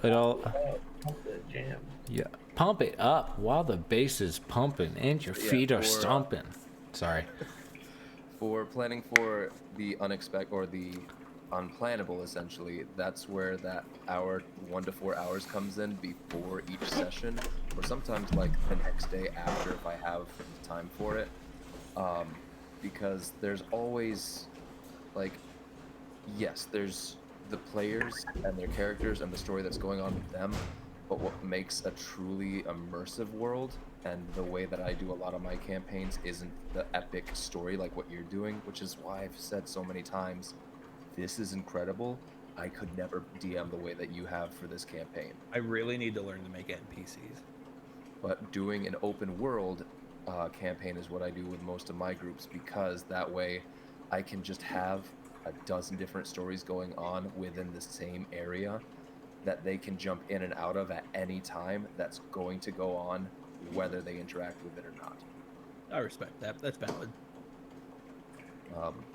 It all, Pump the jam. yeah. Pump it up while the bass is pumping and your feet are stomping. Sorry. For planning for the unexpected or the unplannable, essentially, that's where that hour, 1 to 4 hours comes in before each session, or sometimes like the next day after if I have time for it. Because there's always, like, yes, there's the players and their characters and the story that's going on with them, but what makes a truly immersive world and the way that I do a lot of my campaigns isn't the epic story like what you're doing, which is why I've said so many times, this is incredible. I could never DM the way that you have for this campaign. I really need to learn to make NPCs. But doing an open world campaign is what I do with most of my groups, because that way I can just have a dozen different stories going on within the same area that they can jump in and out of at any time that's going to go on whether they interact with it or not. I respect that. That's valid.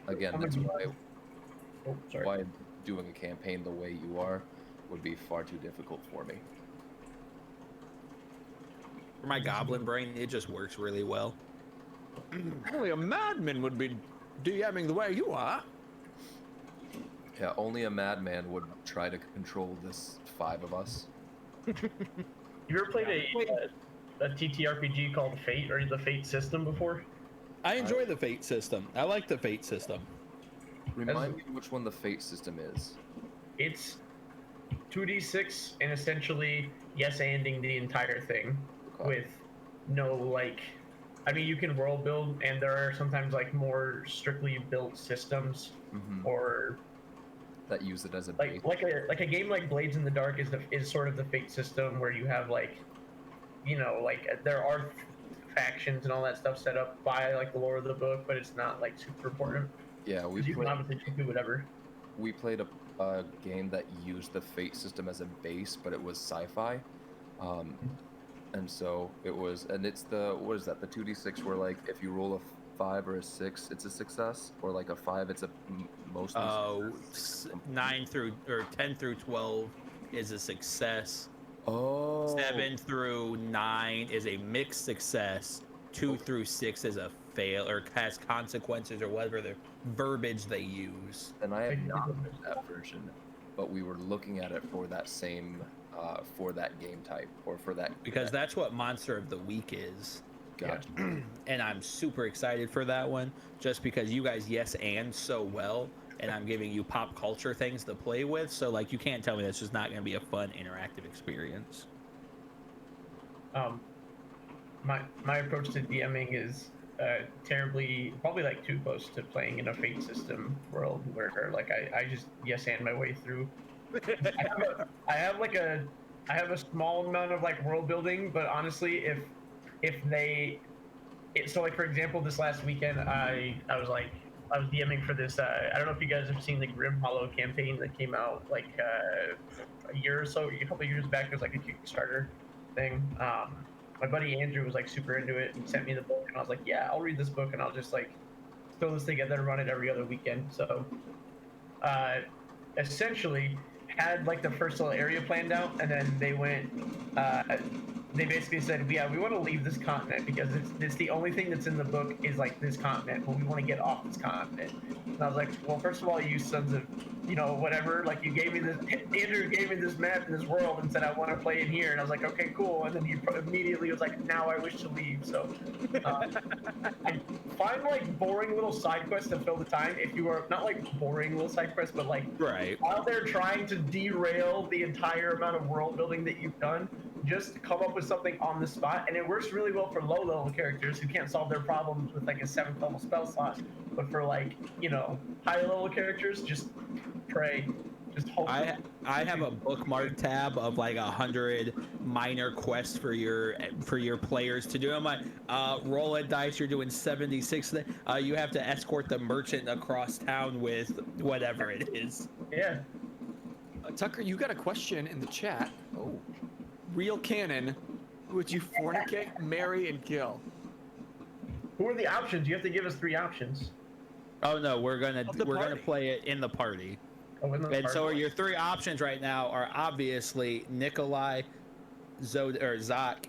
Again, that's Oh, why doing a campaign the way you are would be far too difficult for me. For my goblin brain, it just works really well. Only a madman would be DMing the way you are. Yeah, only a madman would try to control this 5 of us. You ever played a TTRPG called Fate or the Fate system before? I enjoy the Fate system. I like the Fate system. Remind me which one the Fate system is. It's 2d6 and essentially yes-anding the entire thing with no, like, I mean, you can world build, and there are sometimes like more strictly built systems or that use it as a base. like a game like Blades in the Dark is sort of the Fate system where you have, like, you know, like there are factions and all that stuff set up by like the lore of the book, but it's not like super important. Yeah, you can obviously do whatever. We played a game that used the Fate system as a base, but it was sci-fi, and so it was, and it's the, what is that? The 2d6 where, like, if you roll a 5 or a 6, it's a success, or like a 5, it's a mostly. 9 through or 10 through 12 is a success. Oh. 7 through 9 is a mixed success. 2 through 6 is a fail or has consequences or whatever the verbiage they use. And I have not read that version, but we were looking at it for that same, for that game type or for that. Because that's what Monster of the Week is. Gotcha. And I'm super excited for that one, just because you guys yes and so well, and I'm giving you pop culture things to play with. So like, you can't tell me that's just not going to be a fun interactive experience. My approach to DMing is probably like too close to playing in a Fate system world where like I just yes and my way through. I have a small amount of like world building, but honestly, so like for example, this last weekend I was DMing for this. I don't know if you guys have seen the Grim Hollow campaign that came out like a couple of years back. It was like a Kickstarter thing. My buddy Andrew was like super into it and sent me the book, and I was like, yeah, I'll read this book and I'll just like throw this together and run it every other weekend. So essentially had like the first little area planned out, and then they basically said, yeah, we want to leave this continent because it's the only thing that's in the book is like this continent, but we want to get off this continent. And I was like, well, first of all, you sons of, you know, whatever, like you gave me this, Andrew gave me this map in this world and said, I want to play in here. And I was like, okay, cool. And then he immediately was like, now I wish to leave. So I find like boring little side quests to fill the time. If you are not like boring little side quests, but like while they're trying to derail the entire amount of world building that you've done, just come up with something on the spot. And it works really well for low level characters who can't solve their problems with like a 7th level spell slot. But for like, you know, high level characters, just pray. Just hope. I have a bookmark tab of like 100 minor quests for your players to do. I'm like, roll a dice. You're doing 76. You have to escort the merchant across town with whatever it is. Yeah. Tucker, you got a question in the chat. Oh, real canon. Would you fornicate, marry, and kill? Who are the options? You have to give us 3 options. Oh no, we're gonna play it in the party. Oh, isn't that And so hard? your three options right now are obviously Nikolai, Zach,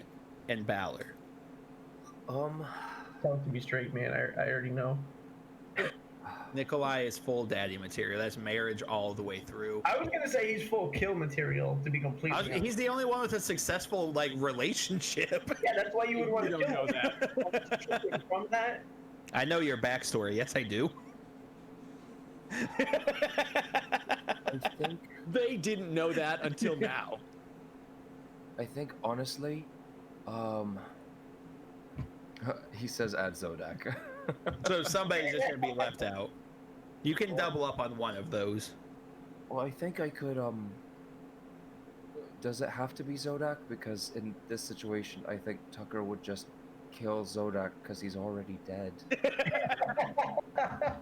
and Balor. Tell it to be straight, man. I already know. Nikolai is full daddy material. That's marriage all the way through. I was gonna say he's full kill material, to be completely honest. He's the only one with a successful like relationship. Yeah, that's why you would want to don't kill know him. that. From that, I know your backstory. Yes, I do. I think They didn't know that until now. honestly, he says add Zodak. So somebody's just gonna be left out. You can double up on one of those. Well, I think I could. Does it have to be Zodak? Because in this situation, I think Tucker would just kill Zodak because he's already dead.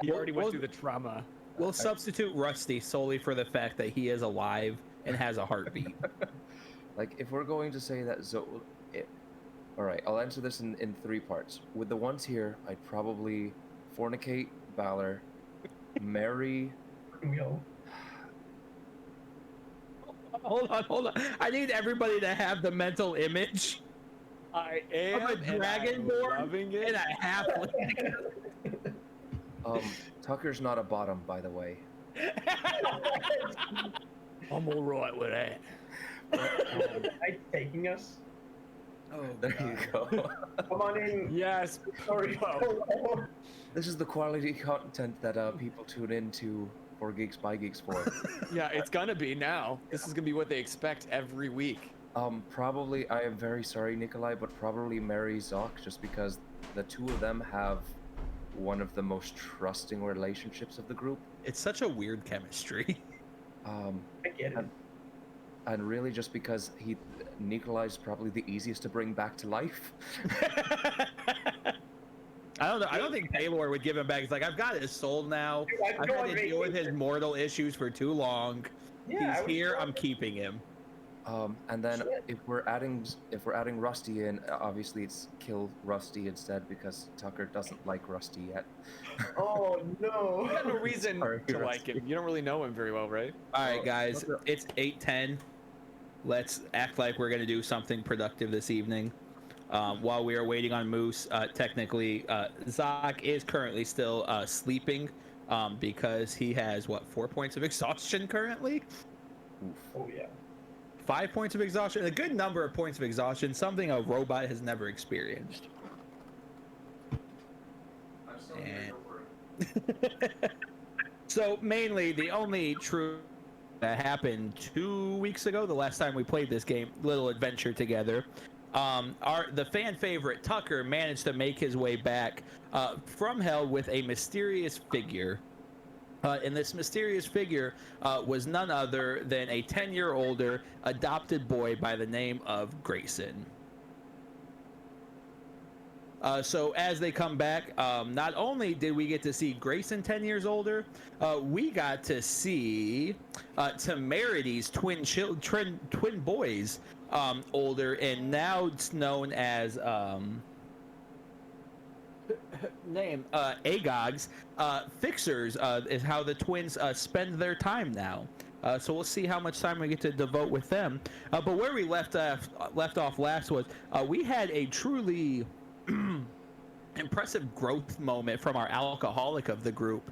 He already went through the trauma. We'll substitute Rusty solely for the fact that he is alive and has a heartbeat. Like, if we're going to say that all right, I'll answer this in three parts. With the ones here, I'd probably fornicate Balor, marry. yo, Hold on. I need everybody to have the mental image I of am a dragonborn loving and it. a halfling. Tucker's not a bottom, by the way. I'm all right with that. I taking us. Oh, There you go. Come on in. Yes. Sorry. Bro. This is the quality content that people tune into for Geeks by Geeks for. Yeah, it's gonna be now. This is gonna be what they expect every week. Probably, I am very sorry, Nikolai, but probably marry Zoc, just because the two of them have one of the most trusting relationships of the group. it's such a weird chemistry. I get it. And really just because Nikolai's probably the easiest to bring back to life. I don't know. I don't think Paylor would give him back. He's like, I've got his soul now. Dude, I'd I've go had on to deal with his vacation. mortal issues for too long. Yeah, I He's would here. go- I'm keeping him. And then Shit. if we're adding Rusty in, obviously it's kill Rusty instead because Tucker doesn't like Rusty yet. Oh no. You got no reason Sorry, to like Rusty. him. You don't really know him very well, right? All right, Well, guys. okay. It's 8:10. Let's act like we're gonna do something productive this evening. While we are waiting on Moose, technically, Zoc is currently still sleeping because he has 4 points of exhaustion currently. Oh yeah. 5 points of exhaustion, a good number of points of exhaustion, something a robot has never experienced. So mainly, the only true that happened 2 weeks ago, the last time we played this game, little adventure together. The fan favorite Tucker managed to make his way back from hell with a mysterious figure. And this mysterious figure was none other than a 10-year-older adopted boy by the name of Grayson. So as they come back, not only did we get to see Grayson 10 years older, we got to see Temerity's twin boys older, and now it's known as Agog's Fixers is how the twins spend their time now. So we'll see how much time we get to devote with them. But where we left off last was we had a truly impressive growth moment from our alcoholic of the group.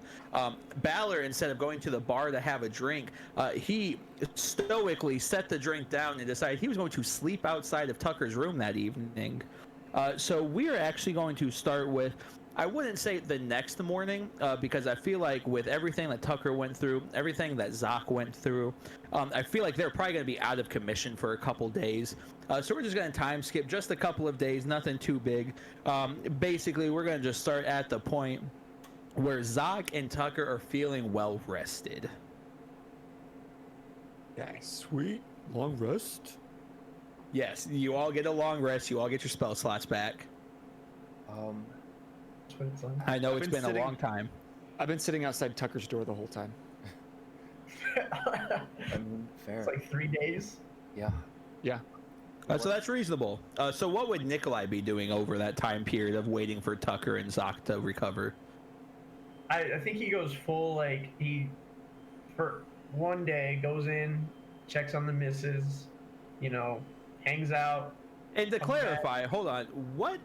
Balor, instead of going to the bar to have a drink, he stoically set the drink down and decided he was going to sleep outside of Tucker's room that evening. So we're actually going to start with, I wouldn't say the next morning, because I feel like with everything that Tucker went through, everything that Zoc went through, I feel like they're probably going to be out of commission for a couple days. So we're just going to time skip just a couple of days, nothing too big. Basically, we're going to just start at the point where Zoc and Tucker are feeling well rested. Yeah, sweet. Long rest. Yes, you all get a long rest. You all get your spell slots back. That's what it's like. I know I've it's been been a sitting- long time. I've been sitting outside Tucker's door the whole time. I mean, fair. It's like 3 days. Yeah. Yeah. So that's reasonable. So what would Nikolai be doing over that time period of waiting for Tucker and Zoc to recover? I think he goes full like one day goes in, checks on the missus, you know, hangs out. And to Come back. clarify, hold on, what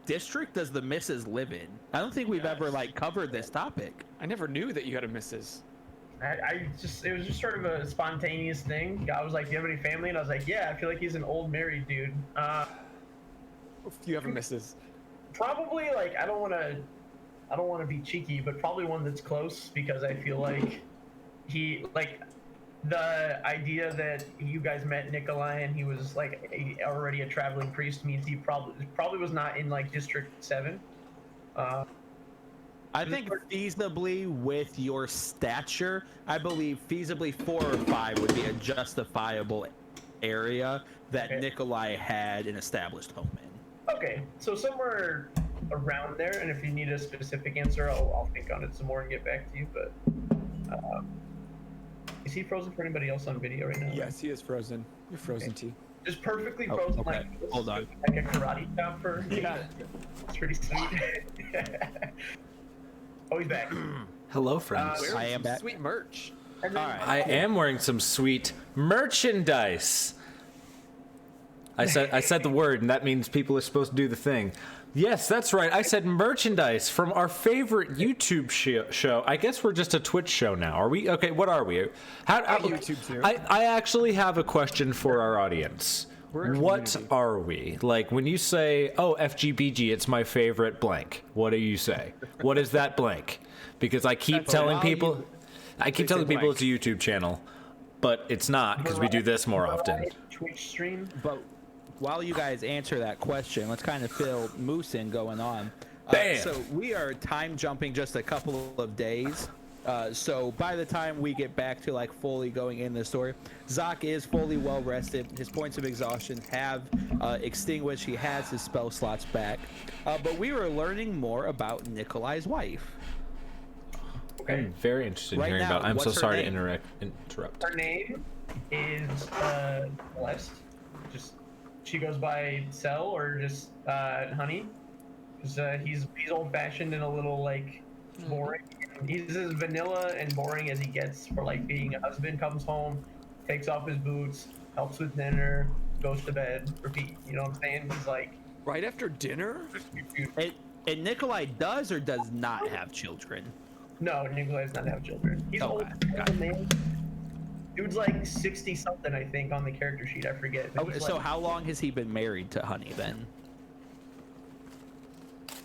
district does the missus live in? I don't think we've ever like covered this topic. I never knew that you had a missus. It was just sort of a spontaneous thing. I was like, "Do you have any family?" And I was like, "Yeah, I feel like he's an old married dude." You have a missus. Probably like I don't want to be cheeky, but probably one that's close because I feel like he like the idea that you guys met Nikolai and he was like already a traveling priest means he probably was not in like District 7. I think feasibly with your stature, I believe feasibly 4 or 5 would be a justifiable area that Nikolai had an established home in. Okay, so somewhere around there, and if you need a specific answer, I'll think on it some more and get back to you. But is he frozen for anybody else on video right now? Yes, he is frozen. You're frozen, T. Just perfectly Oh, frozen, okay. like Hold on. like a karate chop for. Yeah. It's pretty sweet. Oh, he's back. Hello, friends. Wearing I am some back. Sweet merch. And then, All right. I am wearing some sweet merchandise. I said the word, and that means people are supposed to do the thing. Yes, that's right. I said merchandise from our favorite YouTube show. I guess we're just a Twitch show now. Are we? Okay, what are we? YouTube too. I actually have a question for our audience. We're a What community. are we? Like when you say, "Oh, FGBG, it's my favorite blank." What do you say? What is that blank? Because I keep That's telling all people, you- I keep say telling people blank. it's a YouTube channel, but it's not because we do this more often. Twitch stream. But while you guys answer that question, let's kind of fill Moose in going on. Bam! So we are time jumping just a couple of days. So by the time we get back to like fully going in the story, Zoc is fully well rested. His points of exhaustion have extinguished. He has his spell slots back. But we were learning more about Nikolai's wife. I'm very interested in Right hearing now, about. I'm so what's her sorry to name? interrupt. Her name is Celeste. Just she goes by Cell or just Honey. Because he's old fashioned and a little like boring. He's as vanilla and boring as he gets for like being a husband. Comes home, takes off his boots, helps with dinner, goes to bed, repeat. You know what I'm saying? He's like, Right after dinner? And Nikolai does or does not have children. no, Nikolai does not have children. He's Okay, old, got it. man. Dude's like 60 something, I think, on the character sheet. I forget. But Okay, he's so like, how long has he been married to Honey then?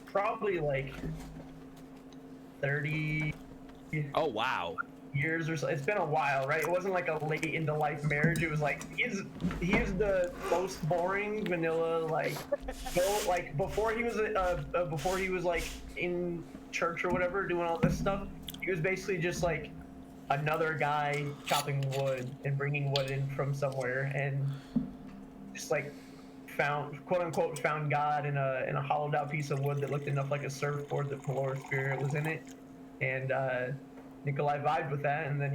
probably like 30 Oh wow. years or so. It's been a while, right? It wasn't like a late into life marriage. It was like he is the most boring vanilla like before he was like in church or whatever doing all this stuff. He was basically just like another guy chopping wood and bringing wood in from somewhere and just like found quote unquote found God in a hollowed out piece of wood that looked enough like a surfboard that Pelor's spirit was in it. And Nikolai vibed with that, and then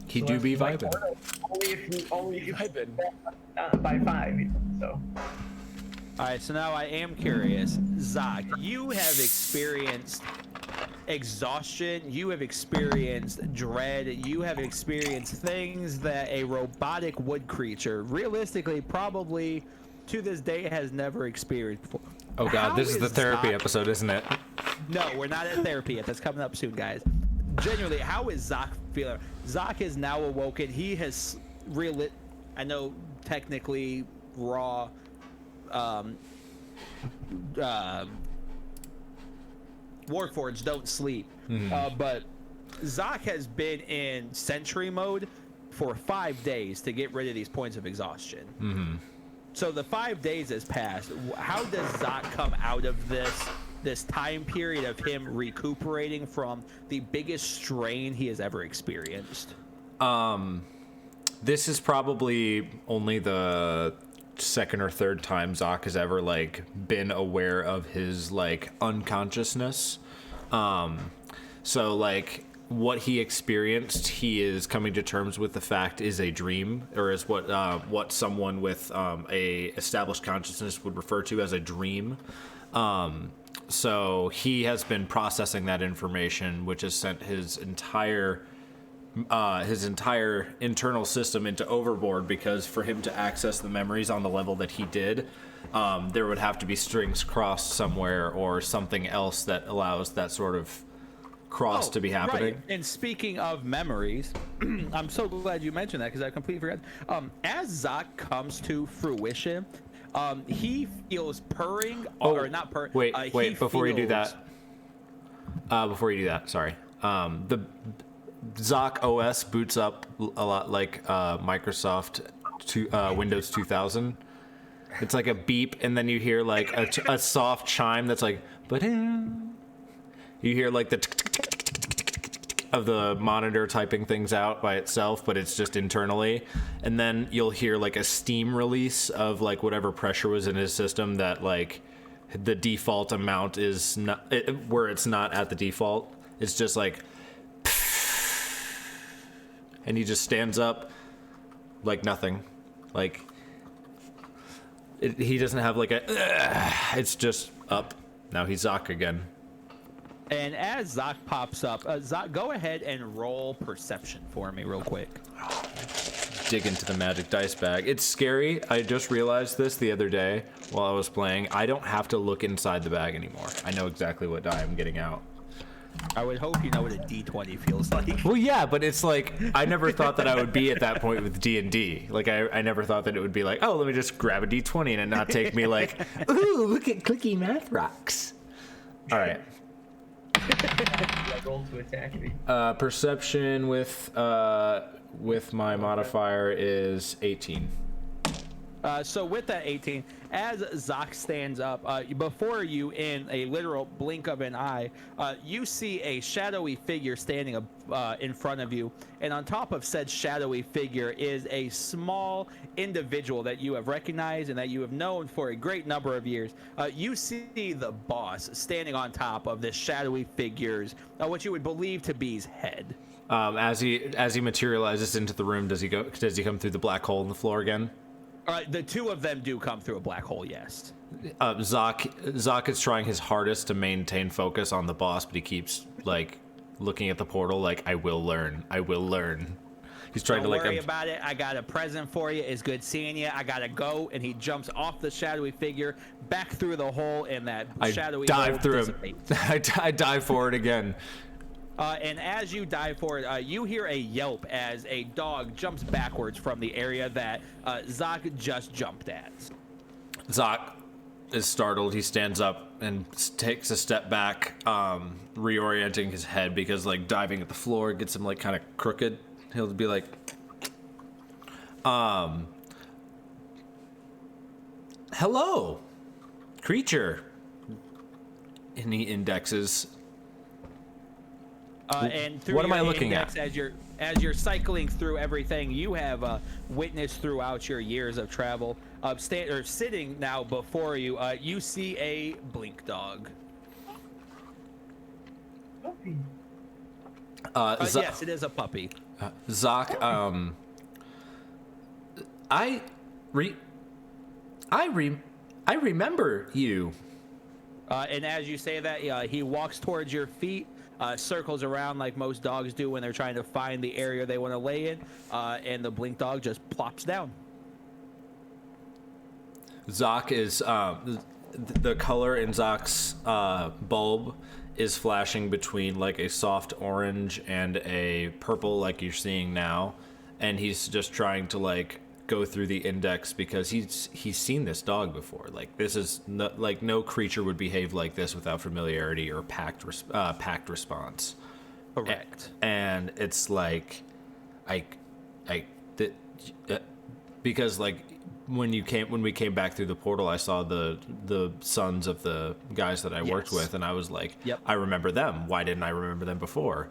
He do be Celeste vibing. was like, only if you Vibing. by 5. So All right, so now I am curious. Zoc, you have experienced exhaustion, you have experienced dread, you have experienced things that a robotic wood creature, realistically, probably to this day has never experienced before. Oh god, How this is the therapy Zoc- episode, isn't it? No, we're not at therapy yet. That's coming up soon, guys. Genuinely, how is Zoc feeling? Zoc is now awoken. He has I know technically raw Warforged don't sleep, but Zoc has been in sentry mode for 5 days to get rid of these points of exhaustion. So the 5 days has passed. How does Zoc come out of this time period of him recuperating from the biggest strain he has ever experienced? This is probably only the second or third time Zoc has ever like been aware of his like unconsciousness. So like what he experienced, he is coming to terms with the fact is a dream, or is what someone with a established consciousness would refer to as a dream. So he has been processing that information, which has sent his entire his entire internal system into overboard, because for him to access the memories on the level that he did, there would have to be strings crossed somewhere or something else that allows that sort of cross to be happening. Right. And speaking of memories, I'm so glad you mentioned that because I completely forgot. As Zoc comes to fruition, he feels purring, or not purring. Wait, before you do that, sorry. The Zoc OS boots up a lot like Microsoft Windows 2000. It's like a beep, and then you hear like a soft chime that's like, but you hear like the of the monitor typing things out by itself, but it's just internally. And then you'll hear like a steam release of like whatever pressure was in his system that like the default amount is not where it's not at the default. It's just like, and he just stands up like nothing. Like he doesn't have like a, it's just up. Now he's Zoc again. And as Zoc pops up, Zoc, go ahead and roll perception for me real quick. Dig into the magic dice bag. It's scary. I just realized this the other day while I was playing. I don't have to look inside the bag anymore. I know exactly what die I'm getting out. I would hope you know what a D20 feels like. Well, yeah, but it's like, I never thought that I would be at that point with D&D. Like, I never thought that it would be like, oh, let me just grab a D20 and it not take me like, ooh, look at clicky math rocks. All right. Roll to attack me. Perception with my modifier is 18. So with that 18, as Zoc stands up, before you, in a literal blink of an eye, you see a shadowy figure standing in front of you, and on top of said shadowy figure is a small individual that you have recognized and that you have known for a great number of years. You see the boss standing on top of this shadowy figure's, what you would believe to be his head. As he materializes into the room, does he come through the black hole in the floor again? The two of them do come through a black hole, yes. Zoc is trying his hardest to maintain focus on the boss, but he keeps like looking at the portal like, I will learn. He's trying Don't to like. Don't worry about it. I got a present for you. It's good seeing you. I gotta go. And he jumps off the shadowy figure back through the hole, and that shadowy dive through dissipates. him. I dive forward again. And as you dive forward, you hear a yelp as a dog jumps backwards from the area that Zoc just jumped at. Zoc is startled. He stands up and takes a step back, reorienting his head because like diving at the floor gets him like kind of crooked. He'll be like, hello, creature. And he indexes. And through what am I your looking index, at? As you're cycling through everything you have witnessed throughout your years of travel, sitting now before you, you see a blink dog. Puppy. Yes, it is a puppy. Zoc, I remember you. And as you say that, he walks towards your feet. Circles around like most dogs do when they're trying to find the area they want to lay in, and the blink dog just plops down. Zoc is the color in Zoc's bulb is flashing between like a soft orange and a purple like you're seeing now, and he's just trying to like go through the index because he's seen this dog before. Like this is like no creature would behave like this without familiarity or packed response. Correct. And it's like, because like when we came back through the portal, I saw the sons of the guys that I worked with, and I was like, yep. I remember them. Why didn't I remember them before?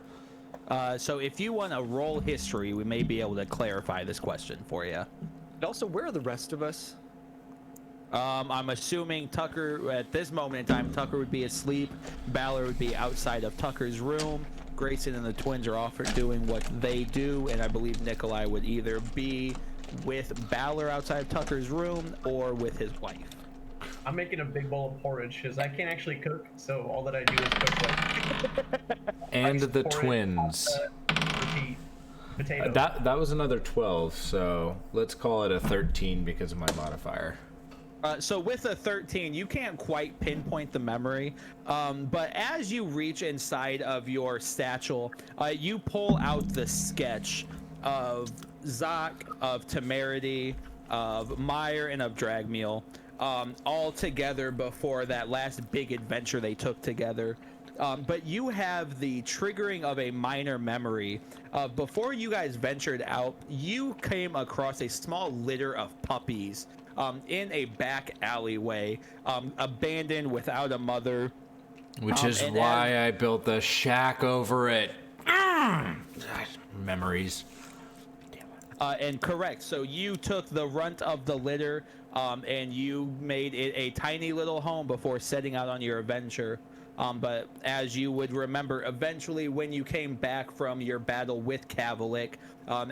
So if you want to roll history, we may be able to clarify this question for you. And also, where are the rest of us? I'm assuming Tucker, at this moment in time, Tucker would be asleep. Balor would be outside of Tucker's room. Grayson and the twins are off doing what they do, and I believe Nikolai would either be with Balor outside of Tucker's room or with his wife. I'm making a big bowl of porridge because I can't actually cook, so all that I do is cook like And the porridge, twins. pasta, repeat. potato. That was another 12, so let's call it a 13 because of my modifier. So with a 13, you can't quite pinpoint the memory, but as you reach inside of your satchel, you pull out the sketch of Zoc, of Temerity, of Meyer, and of Dragmeal, all together before that last big adventure they took together. But you have the triggering of a minor memory. Before you guys ventured out, you came across a small litter of puppies in a back alleyway, abandoned without a mother. Which is why I built the shack over it. Memories. And correct. So you took the runt of the litter, and you made it a tiny little home before setting out on your adventure. But as you would remember, eventually when you came back from your battle with Kavalik,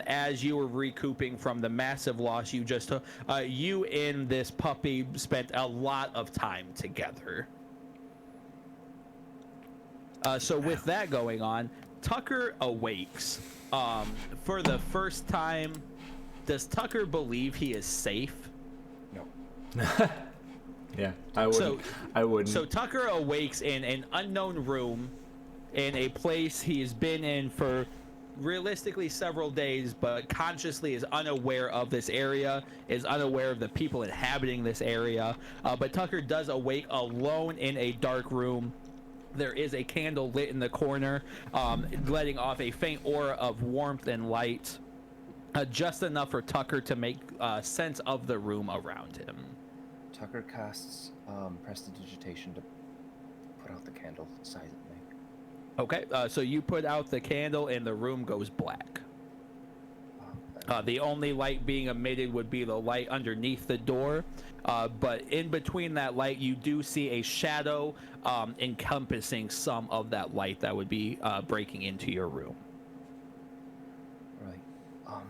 as you were recouping from the massive loss you just took, you and this puppy spent a lot of time together. So with that going on, Tucker awakes. For the first time, does Tucker believe he is safe? No. Yeah, I wouldn't. I wouldn't. So Tucker awakes in an unknown room in a place he has been in for realistically several days, but consciously is unaware of this area, is unaware of the people inhabiting this area. But Tucker does awake alone in a dark room. There is a candle lit in the corner, letting off a faint aura of warmth and light, just enough for Tucker to make sense of the room around him. Tucker casts prestidigitation to put out the candle silently. Okay, so you put out the candle and the room goes black. The only light being emitted would be the light underneath the door, but in between that light you do see a shadow encompassing some of that light that would be breaking into your room. Right. I'm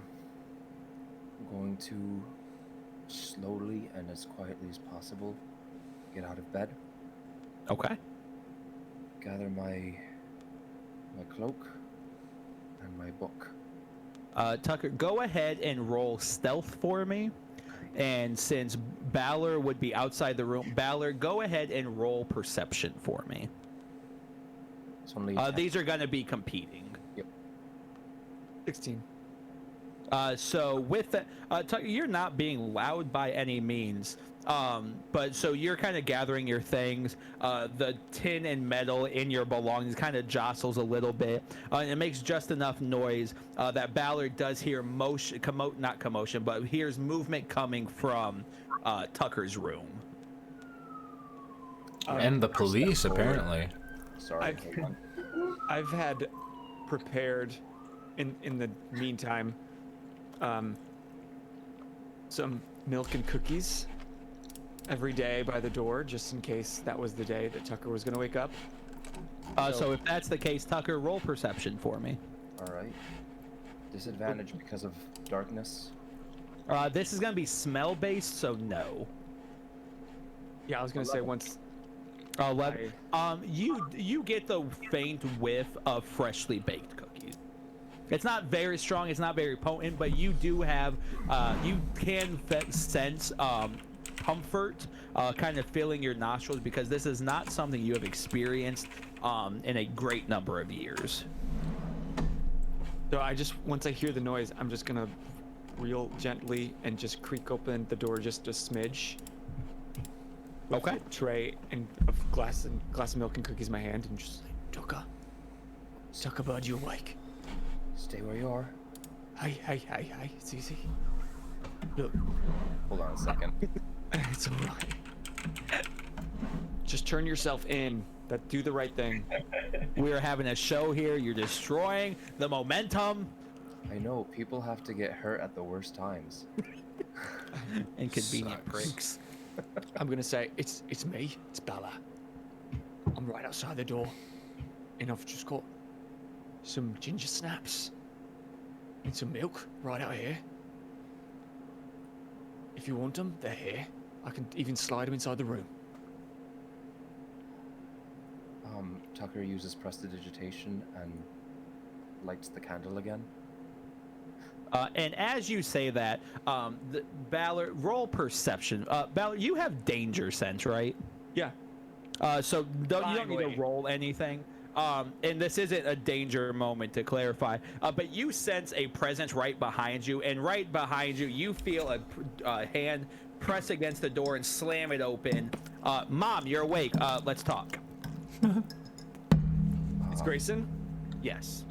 going to slowly and as quietly as possible get out of bed, Okay. gather my cloak and my book. Tucker, go ahead and roll stealth for me. And since Balor would be outside the room, Balor, go ahead and roll perception for me. It's only These are going to be competing. 16. So with that, Tucker, you're not being loud by any means. But so you're kind of gathering your things. The tin and metal in your belongings kind of jostles a little bit. And it makes just enough noise that Ballard does hear not commotion, but hears movement coming from Tucker's room. And the police, apparently. Sorry. hold on. I've had prepared in the meantime some milk and cookies every day by the door, just in case that was the day that Tucker was going to wake up. So if that's the case, Tucker, roll perception for me. All right. Disadvantage because of darkness. This is going to be smell based, so no. Yeah, I was going to say once 11. You get the faint whiff of freshly baked cookies. It's not very strong, it's not very potent, but you do have you can sense comfort kind of filling your nostrils, because this is not something you have experienced in a great number of years. So once I hear the noise, I'm just gonna real gently and just creak open the door just a smidge. With Okay. a tray and a glass of milk and cookies in my hand, and just like, Tucker, bud, you awake? Stay where you are. Hey, it's easy. Look, Hold on a second. it's alright. Just turn yourself in. Do the right thing. We're having a show here. You're destroying the momentum. I know, people have to get hurt at the worst times. Inconvenient Sucks. breaks. I'm gonna say it's me. It's Bella. I'm right outside the door, and I've just got some ginger snaps and some milk right out here. If you want them, they're here. I can even slide them inside the room. Tucker uses prestidigitation and lights the candle again. And as you say that, Ballard, roll perception. Ballard, you have danger sense, right? Yeah. So you don't need to Finally. roll anything. And this isn't a danger moment, to clarify. But you sense a presence right behind you, and right behind you, you feel a hand press against the door and slam it open. Mom, you're awake. Let's talk. It's Grayson. Yes.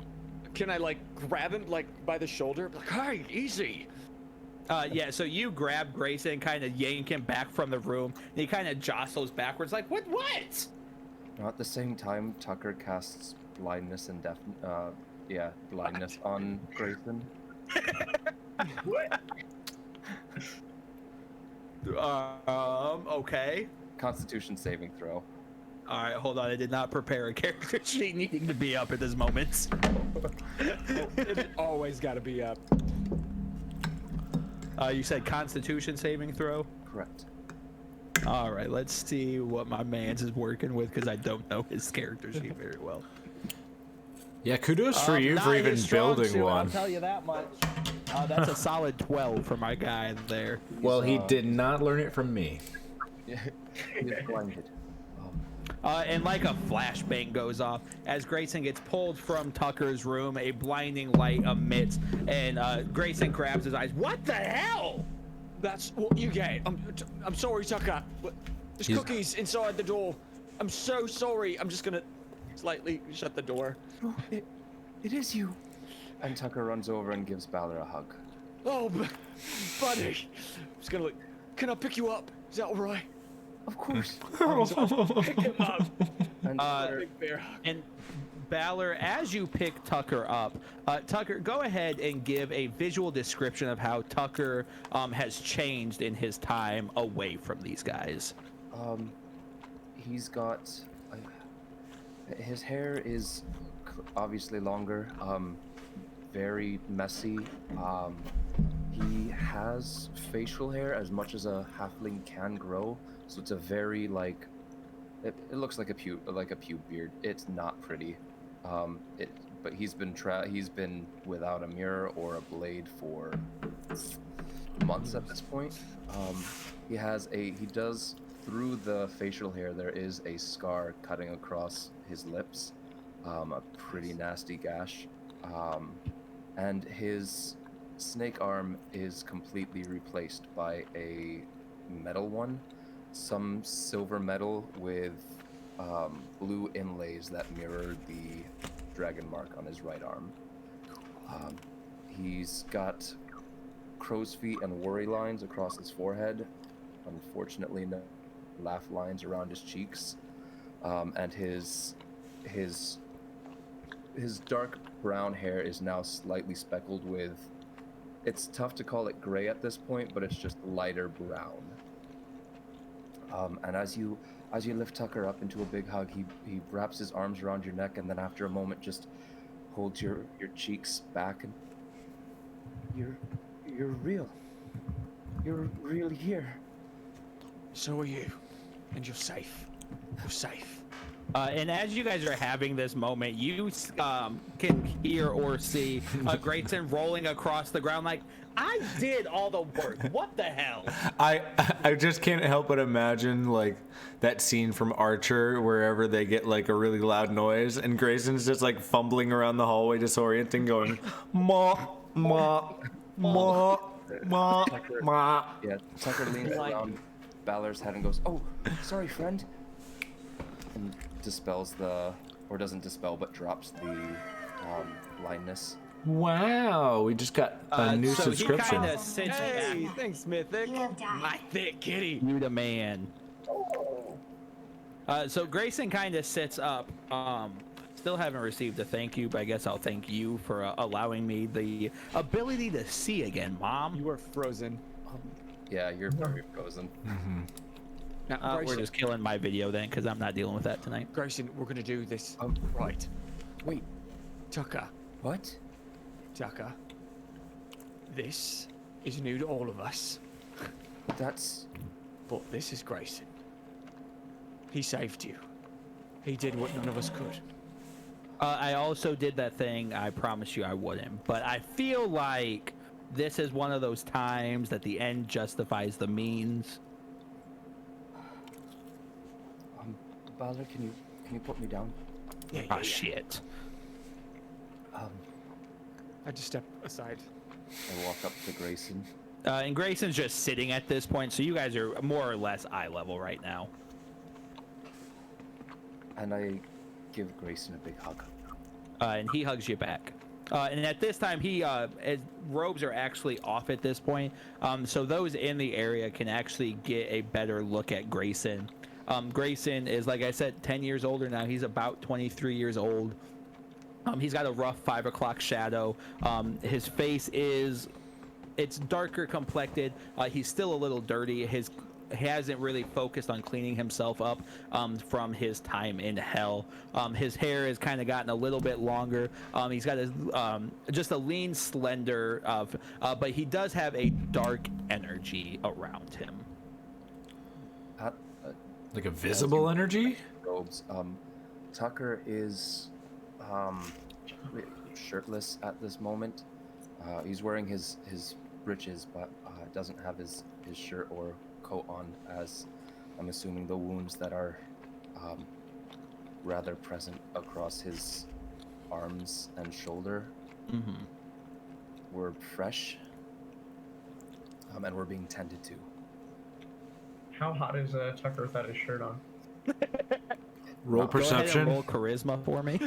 Can I like grab him like by the shoulder? Like, hey, easy. Yeah, so you grab Grayson and kind of yank him back from the room, and he kind of jostles backwards, like, what? Now at the same time, Tucker casts blindness and blindness on Grayson. What? Okay. Constitution saving throw. All right, hold on. I did not prepare a character sheet needing to be up at this moment. It always got to be up. You said Constitution saving throw? Correct. All right, let's see what my man's is working with, because I don't know his character sheet very well. Yeah, kudos for you Not for even his strong building suit, I'll one. tell you that much. That's a solid 12 for my guy there. Well, he did not learn it from me. Yeah, he's blinded. And like a flashbang goes off as Grayson gets pulled from Tucker's room. A blinding light emits, and Grayson grabs his eyes. What the hell? That's what you get. I'm sorry, Tucker. But there's He's- cookies inside the door. I'm so sorry. I'm just gonna slightly shut the door. Oh, it is you. And Tucker runs over and gives Balor a hug. Oh, buddy. I'm just gonna look. Can I pick you up? Is that all right? Of course. Pick him up. And Big bear hug. And Balor, as you pick Tucker up, Tucker, go ahead and give a visual description of how Tucker has changed in his time away from these guys. he's got his hair is obviously longer, very messy. He has facial hair as much as a halfling can grow, so it's a very like it looks like a pube beard. It's not pretty. But he's been without a mirror or a blade for months at this point. He does, through the facial hair, there is a scar cutting across his lips, a pretty nasty gash, and his snake arm is completely replaced by a metal one, some silver metal with blue inlays that mirror the dragon mark on his right arm. He's got crow's feet and worry lines across his forehead. Unfortunately, no laugh lines around his cheeks. And his dark brown hair is now slightly speckled with. It's tough to call it gray at this point, but it's just lighter brown. And as you lift Tucker up into a big hug, he wraps his arms around your neck, and then after a moment just holds your cheeks back, and you're real. You're really here. So are you. And you're safe. You're safe. And as you guys are having this moment, you can hear or see Grayson rolling across the ground like, I did all the work. What the hell? I just can't help but imagine like that scene from Archer wherever they get like a really loud noise and Grayson's just like fumbling around the hallway disorienting going ma ma ma ma ma. Yeah, Tucker leans around Balor's head and goes, "Oh, sorry, friend," and doesn't dispel, but drops the blindness. Wow, we just got a new so subscription. He kind of sits Hey, back. thanks, Mythic. My thick kitty. You the man. So Grayson kind of sits up. Still haven't received a thank you, but I guess I'll thank you for allowing me the ability to see again, Mom. You are frozen. Yeah, you're very frozen. Now, We're Grayson, just killing my video then, because I'm not dealing with that tonight. Grayson, we're gonna do this right. Wait, Tucker, what? Tucker. This is new to all of us, That's but this is Grayson. He saved you. He did what none of us could. I also did that thing I promised you I wouldn't, but I feel like this is one of those times that the end justifies the means. Balder, can you put me down? Ah, shit. I just step aside. I walk up to Grayson. And Grayson's just sitting at this point, so you guys are more or less eye level right now. And I give Grayson a big hug. And he hugs you back. And at this time, his robes are actually off at this point, so those in the area can actually get a better look at Grayson. Grayson is, like I said, 10 years older now. He's about 23 years old. He's got a rough 5 o'clock shadow. His face it's darker complected. He's still a little dirty. He hasn't really focused on cleaning himself up from his time in hell. His hair has kind of gotten a little bit longer. He's got just a lean, slender, but he does have a dark energy around him. Like a visible energy? Robes. Tucker is shirtless at this moment. He's wearing his breeches, but doesn't have his shirt or coat on, as I'm assuming the wounds that are rather present across his arms and shoulder were fresh and were being tended to. How hot is Tucker without his shirt on? Roll perception. Go ahead and roll charisma for me.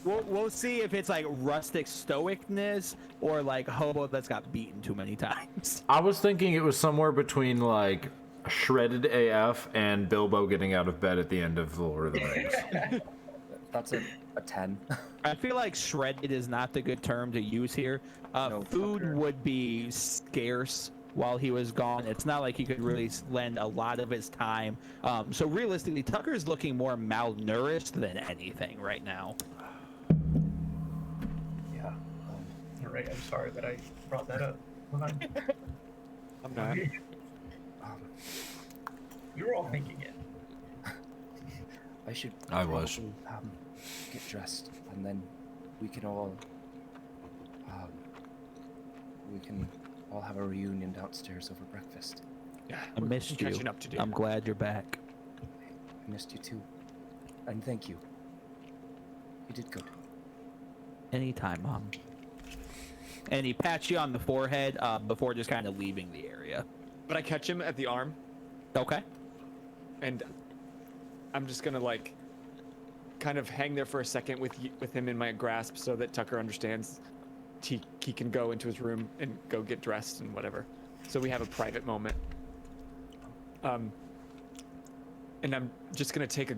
we'll see if it's like rustic stoicness or like hobo that's got beaten too many times. I was thinking it was somewhere between like shredded AF and Bilbo getting out of bed at the end of The Lord of the Rings. That's a 10. I feel like shredded is not the good term to use here. No, Food Tucker. would be scarce while he was gone. It's not like he could really lend a lot of his time. So realistically, Tucker's looking more malnourished than anything right now. Yeah. All right, I'm sorry that I brought that up. I'm not. We were all thinking it. I should. I was. probably, get dressed, and then we can all. We can all have a reunion downstairs over breakfast. Yeah, I missed you. catching up to do. I'm glad you're back. I missed you too, and thank you. You did good. Anytime, Mom. And he pats you on the forehead before just kind of leaving the area. But I catch him at the arm, Okay. and I'm just gonna like kind of hang there for a second with him in my grasp, so that Tucker understands he can go into his room and go get dressed and whatever. So we have a private moment. And I'm just gonna take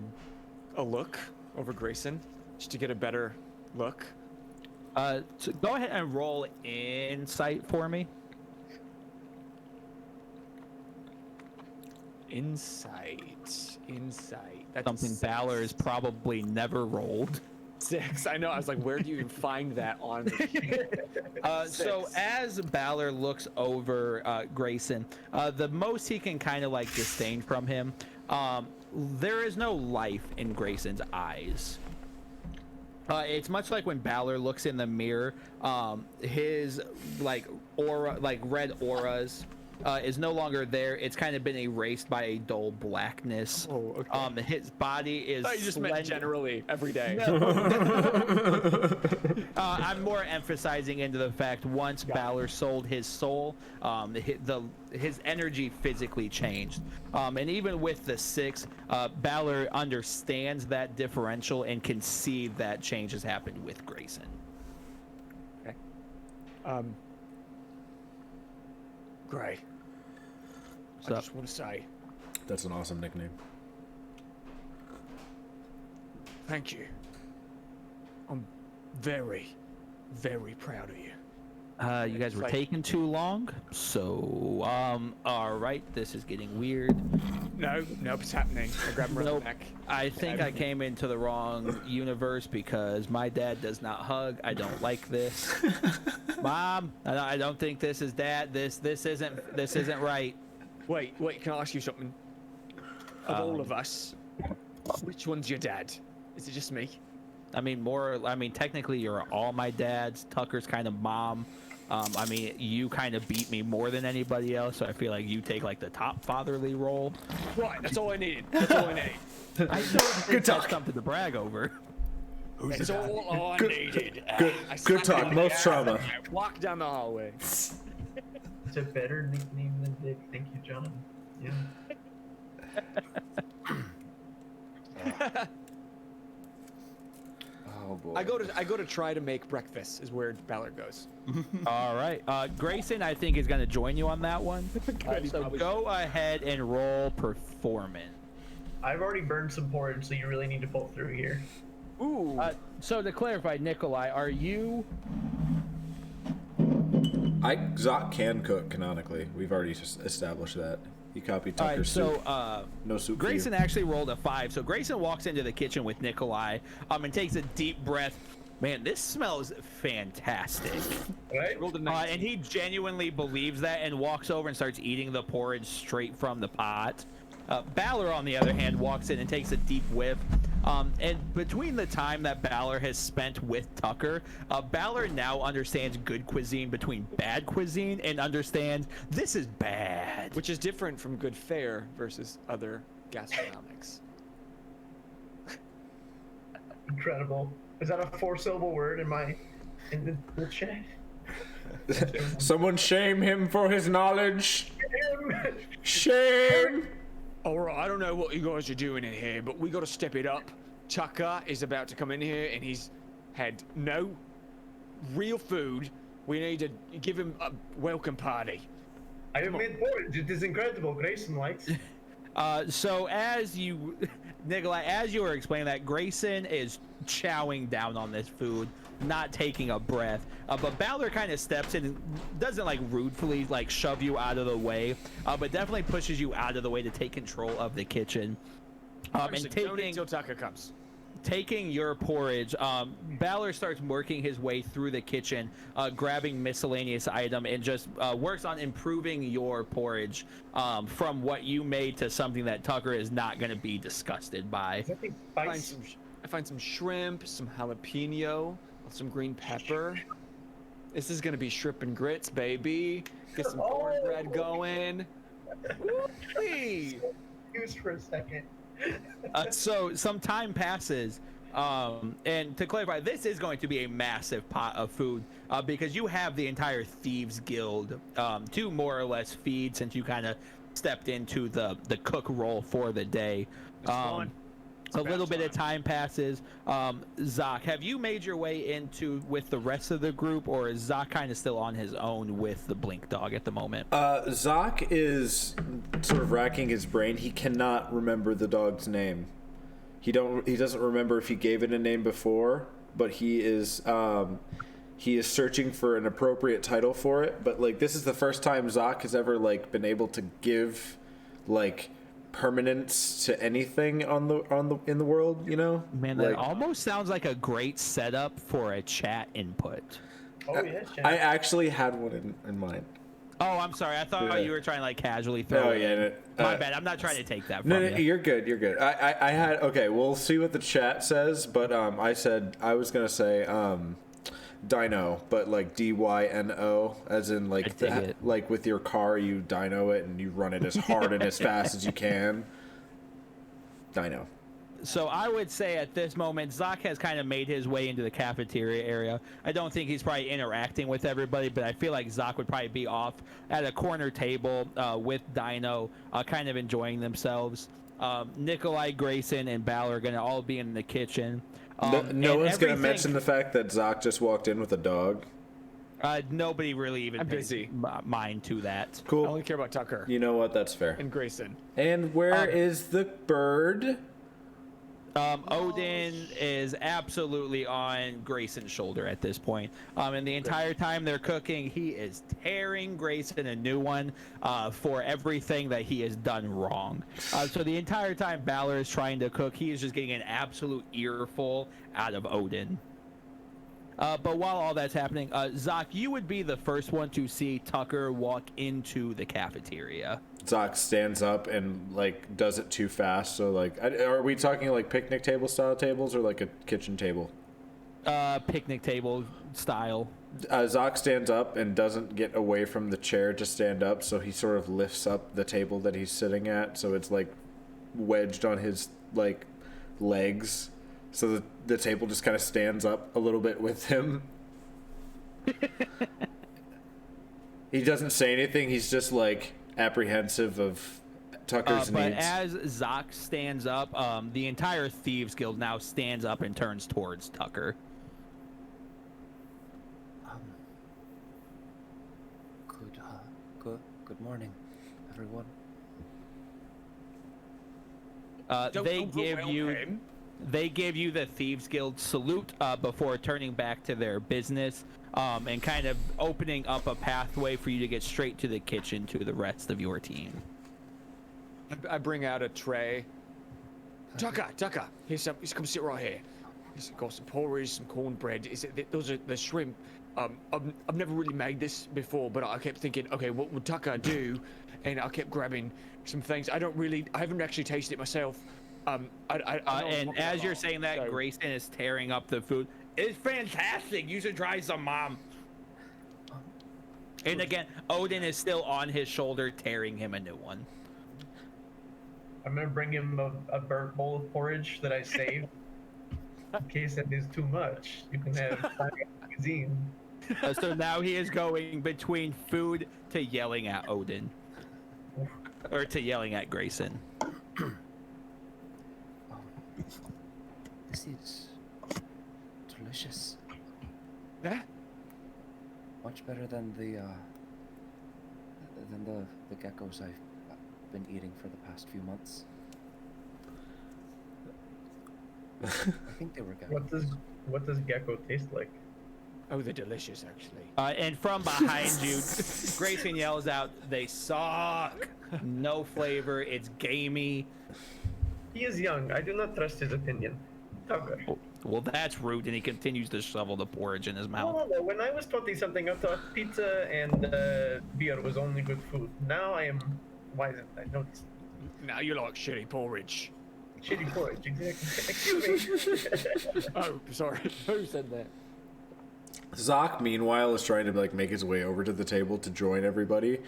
a look over Grayson just to get a better look. So go ahead and roll insight for me. Insight. That's Something Balor has probably never rolled. 6. I know. I was like, where do you even find that on? The So 6. as Balor looks over Grayson, the most he can kind of like disdain from him, there is no life in Grayson's eyes. It's much like when Balor looks in the mirror, his like aura, like red auras, is no longer there. It's kind of been erased by a dull blackness. Oh, okay. His body is. I just meant slender. generally every day. I'm more emphasizing into the fact once Balor sold his soul, his energy physically changed. And even with the 6, Balor understands that differential and can see that change has happened with Grayson. Okay. Gray. So- I just want to say That's an awesome nickname. thank you. I'm very, very proud of you. You guys were Like- taking too long, so all right, this is getting weird. Nope, it's happening. I grab him around Nope. the neck. I think I came into the wrong universe because my dad does not hug. I don't like this. Mom, I don't think this is dad. This isn't right. Wait, can I ask you something? Of all of us, which one's your dad? Is it just me? I mean, technically you're all my dads. Tucker's kind of mom. I mean, you kind of beat me more than anybody else, so I feel like you take like the top fatherly role. Right, that's all I needed. That's all I need. I still think that's something to brag over. That's all I needed. Good I slapped talk, him in the most ass trauma. and I walked down the hallway. It's a better nickname than Dick. Thank you, John. Yeah. Oh boy. I go to try to make breakfast is where Ballard goes. All right. Grayson, I think, is going to join you on that one. So go ahead and roll performance. I've already burned some porridge, so you really need to pull through here. Ooh. So to clarify, Nikolai, are you... Zoc can cook canonically. We've already established that. He copied All right, Tucker's so soup. No soup for you. Grayson actually rolled a 5. So Grayson walks into the kitchen with Nikolai and takes a deep breath. Man, this smells fantastic. Right? Rolled a 19. And he genuinely believes that and walks over and starts eating the porridge straight from the pot. Balor, on the other hand, walks in and takes a deep whiff. And between the time that Balor has spent with Tucker, Balor now understands good cuisine between bad cuisine and understands this is bad. Which is different from good fare versus other gastronomics. Incredible. Is that a 4-syllable word in the chat? Someone shame him for his knowledge. Shame. Alright, I don't know what you guys are doing in here, but we gotta step it up. Tucker is about to come in here and he's had no real food. We need to give him a welcome party. I have made porridge. It is incredible. Grayson likes. So as you, Nikolai, as you were explaining that, Grayson is chowing down on this food, not taking a breath. But Balor kind of steps in and doesn't like rudely like shove you out of the way, but definitely pushes you out of the way to take control of the kitchen. And Don't eat taking till Tucker comes. taking your porridge, Balor starts working his way through the kitchen, grabbing miscellaneous item, and just works on improving your porridge from what you made to something that Tucker is not going to be disgusted by. I find some shrimp, some jalapeno, some green pepper. This is gonna be shrimp and grits, baby. Get some cornbread going. Woo-wee. Confused for a second. So some time passes, and to clarify, this is going to be a massive pot of food because you have the entire Thieves Guild to more or less feed since you kind of stepped into the cook role for the day. fun. A little bit of time passes. Zoc, have you made your way into with the rest of the group, or is Zoc kind of still on his own with the Blink Dog at the moment? Zoc is sort of racking his brain. He cannot remember the dog's name. He doesn't remember if he gave it a name before, but he is searching for an appropriate title for it. But like, this is the first time Zoc has ever like been able to give like permanence to anything in the world, you know? Man, that almost sounds like a great setup for a chat input. Oh yes. I actually had one in mind. Oh, I'm sorry. I thought you were trying to like casually throw Oh it yeah, in. My bad. I'm not trying to take that from no, you. you're good. You're good. I had okay. We'll see what the chat says, but I was gonna say dyno, but like dyno, as in like like with your car, you dyno it and you run it as hard and as fast as you can. Dyno. So I would say at this moment, Zoc has kind of made his way into the cafeteria area. I don't think he's probably interacting with everybody, but I feel like Zoc would probably be off at a corner table with Dino, kind of enjoying themselves. Nikolai, Grayson, and Balor are going to all be in the kitchen. No one's going to mention the fact that Zoc just walked in with a dog. Nobody really even pays mind to that. Cool. I only care about Tucker You know what? That's fair. and Grayson. And where is the bird? Odin is absolutely on Grayson's shoulder at this point. And the entire time they're cooking, he is tearing Grayson a new one for everything that he has done wrong. So the entire time Balor is trying to cook, he is just getting an absolute earful out of Odin. But while all that's happening, Zoc, you would be the first one to see Tucker walk into the cafeteria. Zoc stands up and does it too fast. So are we talking like picnic table style tables or like a kitchen table? Picnic table style. Zoc stands up and doesn't get away from the chair to stand up, so he sort of lifts up the table that he's sitting at, so it's like wedged on his like legs, so the table just kind of stands up a little bit with him. He doesn't say anything. He's just like apprehensive of Tucker's But needs. as Zoc stands up, the entire Thieves Guild now stands up and turns towards Tucker. Good morning, everyone. They give you the Thieves Guild salute before turning back to their business and kind of opening up a pathway for you to get straight to the kitchen to the rest of your team. I bring out a tray. Tucker, here's come sit right here. He's got some porridge, some cornbread. Those are the shrimp. I've never really made this before, but I kept thinking, okay, what would Tucker do? And I kept grabbing some things. I haven't actually tasted it myself. And as you're saying that, Grayson is tearing up the food. It's fantastic. You should try some, Mom. And again, Odin is still on his shoulder, tearing him a new one. I'm gonna bring him a burnt bowl of porridge that I saved. In case that is too much, you can have cuisine. So now he is going between food to yelling at Odin. Or to yelling at Grayson. This is delicious. Yeah? Much better than the geckos I've been eating for the past few months. I think they were geckos. What does gecko taste like? Oh, they're delicious, actually. And from behind you, Grayson yells out, "They suck! No flavor, it's gamey." He is young. I do not trust his opinion. Tucker. Well, that's rude, and he continues to shovel the porridge in his mouth. No. When I was 20-something, I thought pizza and beer was only good food. Now I am wizened. I noticed. Now you like shitty porridge. Shitty porridge, exactly. Excuse me. Oh, sorry. Who said that? Zoc, meanwhile, is trying to like make his way over to the table to join everybody,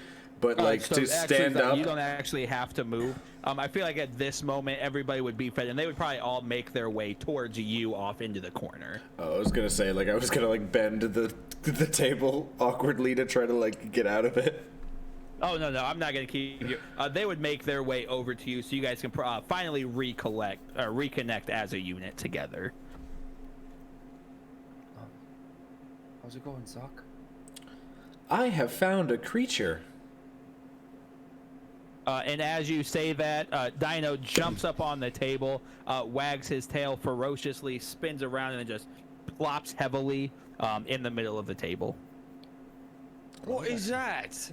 but like So to actually, stand Zach, up. you don't actually have to move. I feel like at this moment, everybody would be fed, and they would probably all make their way towards you off into the corner. Oh, I was gonna say like I was gonna like bend the table awkwardly to try to like get out of it. Oh, no, I'm not going to keep you. They would make their way over to you so you guys can finally reconnect as a unit together. How's it going, Zoc? I have found a creature. And as you say that, Dino jumps up on the table, wags his tail ferociously, spins around, and then just plops heavily in the middle of the table. What is that?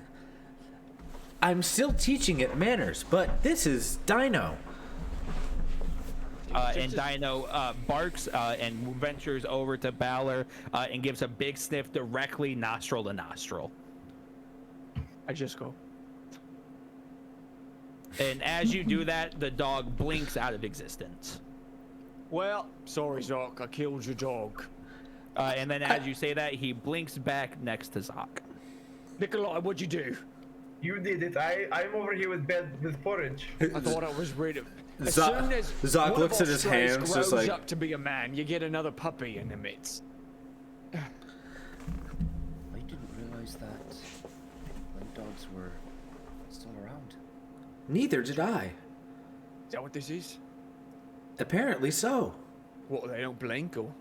I'm still teaching it manners, but this is Dino. And Dino barks and ventures over to Balor and gives a big sniff directly nostril to nostril. I just go. And as you do that, the dog blinks out of existence. Well, sorry, Zoc. I killed your dog. And then as you say that, he blinks back next to Zoc. Nikolai, what'd you do? You did it. I'm over here with porridge. I thought I was rid of. As Zoc- soon as Zoc one looks of at our his strays hands, just grows like- up to be a man, you get another puppy in the midst. I didn't realize that night dogs were still around. Neither did I. Is that what this is? Apparently so. What, they don't blink or?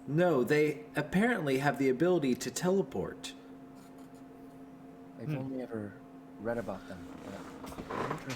No, they apparently have the ability to teleport. I've only ever read about them.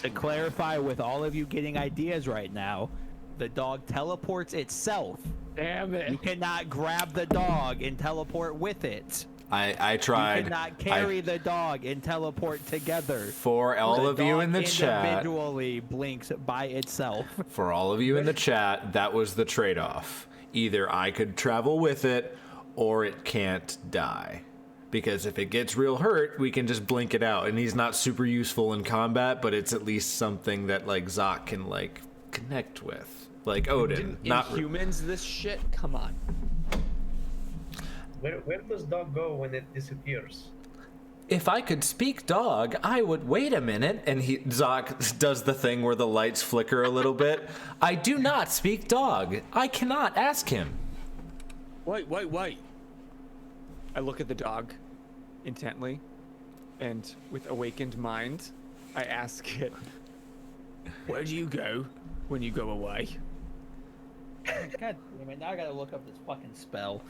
To clarify, with all of you getting ideas right now, the dog teleports itself. Damn it. You cannot grab the dog and teleport with it. I You tried. cannot carry the dog and teleport together. For all The of you in the dog chat, individually blinks by itself. for all of you in the chat, that was the trade-off. Either I could travel with it, or it can't die. Because if it gets real hurt, we can just blink it out. And he's not super useful in combat, but it's at least something that like Zoc can like connect with. Like Odin. Didn't Not Inhumans this shit? Come on. Where does dog go when it disappears? If I could speak dog, I would. Wait a minute. And Zoc does the thing where the lights flicker a little bit. I do not speak dog. I cannot ask him. Wait. I look at the dog intently, and with awakened mind, I ask it, where do you go when you go away? God damn it! Now I gotta look up this fucking spell.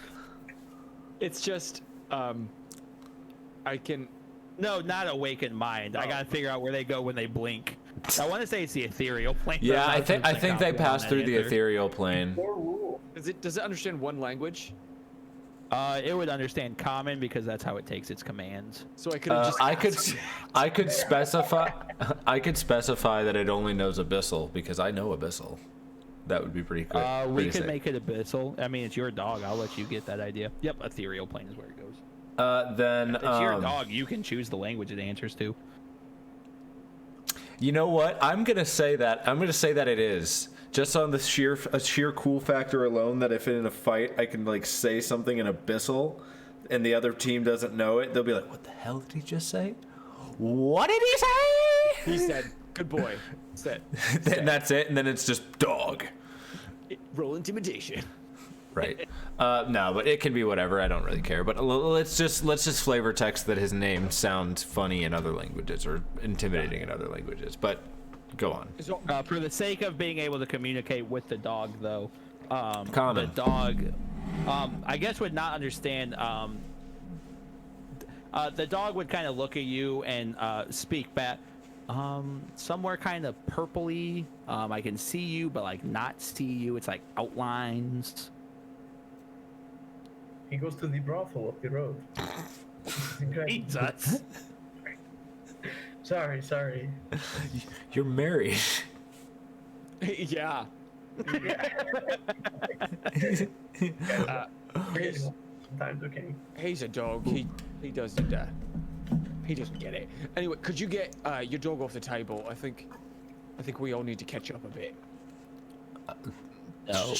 It's just, I can... No, not awakened mind. I gotta figure out where they go when they blink. I want to say it's the ethereal plane. but Yeah, I'm not I think they confident on pass that through the answer. ethereal plane. Or rule. Does it understand one language? It would understand common because that's how it takes its commands. So I could have just... I could specify that it only knows abyssal because I know abyssal. That would be pretty good. We pretty could sick. make it abyssal. I mean, it's your dog. I'll let you get that idea. Yep, ethereal plane is where it goes. Then It's your dog. You can choose the language it answers to. You know what? I'm gonna say that it is just on the sheer cool factor alone. That if in a fight I can like say something in abyssal, and the other team doesn't know it, they'll be like, "What the hell did he just say? What did he say?" He said, good boy. Said, And that's it. And then it's just dog. roll intimidation. Right. No, but it can be whatever. I don't really care. But let's just flavor text that his name sounds funny in other languages or intimidating in other languages. But go on. So, For the sake of being able to communicate with the dog, though, Common. the dog, I guess would not understand. The dog would kind of look at you and speak back. Somewhere kind of purpley. I can see you, but like not see you. It's like outlines. He goes to the brothel up the road. This is incredible. Jesus. Sorry. You're married. yeah. Sometimes okay. He's a dog. He doesn't get it. Anyway, could you get your dog off the table? I think we all need to catch up a bit. No.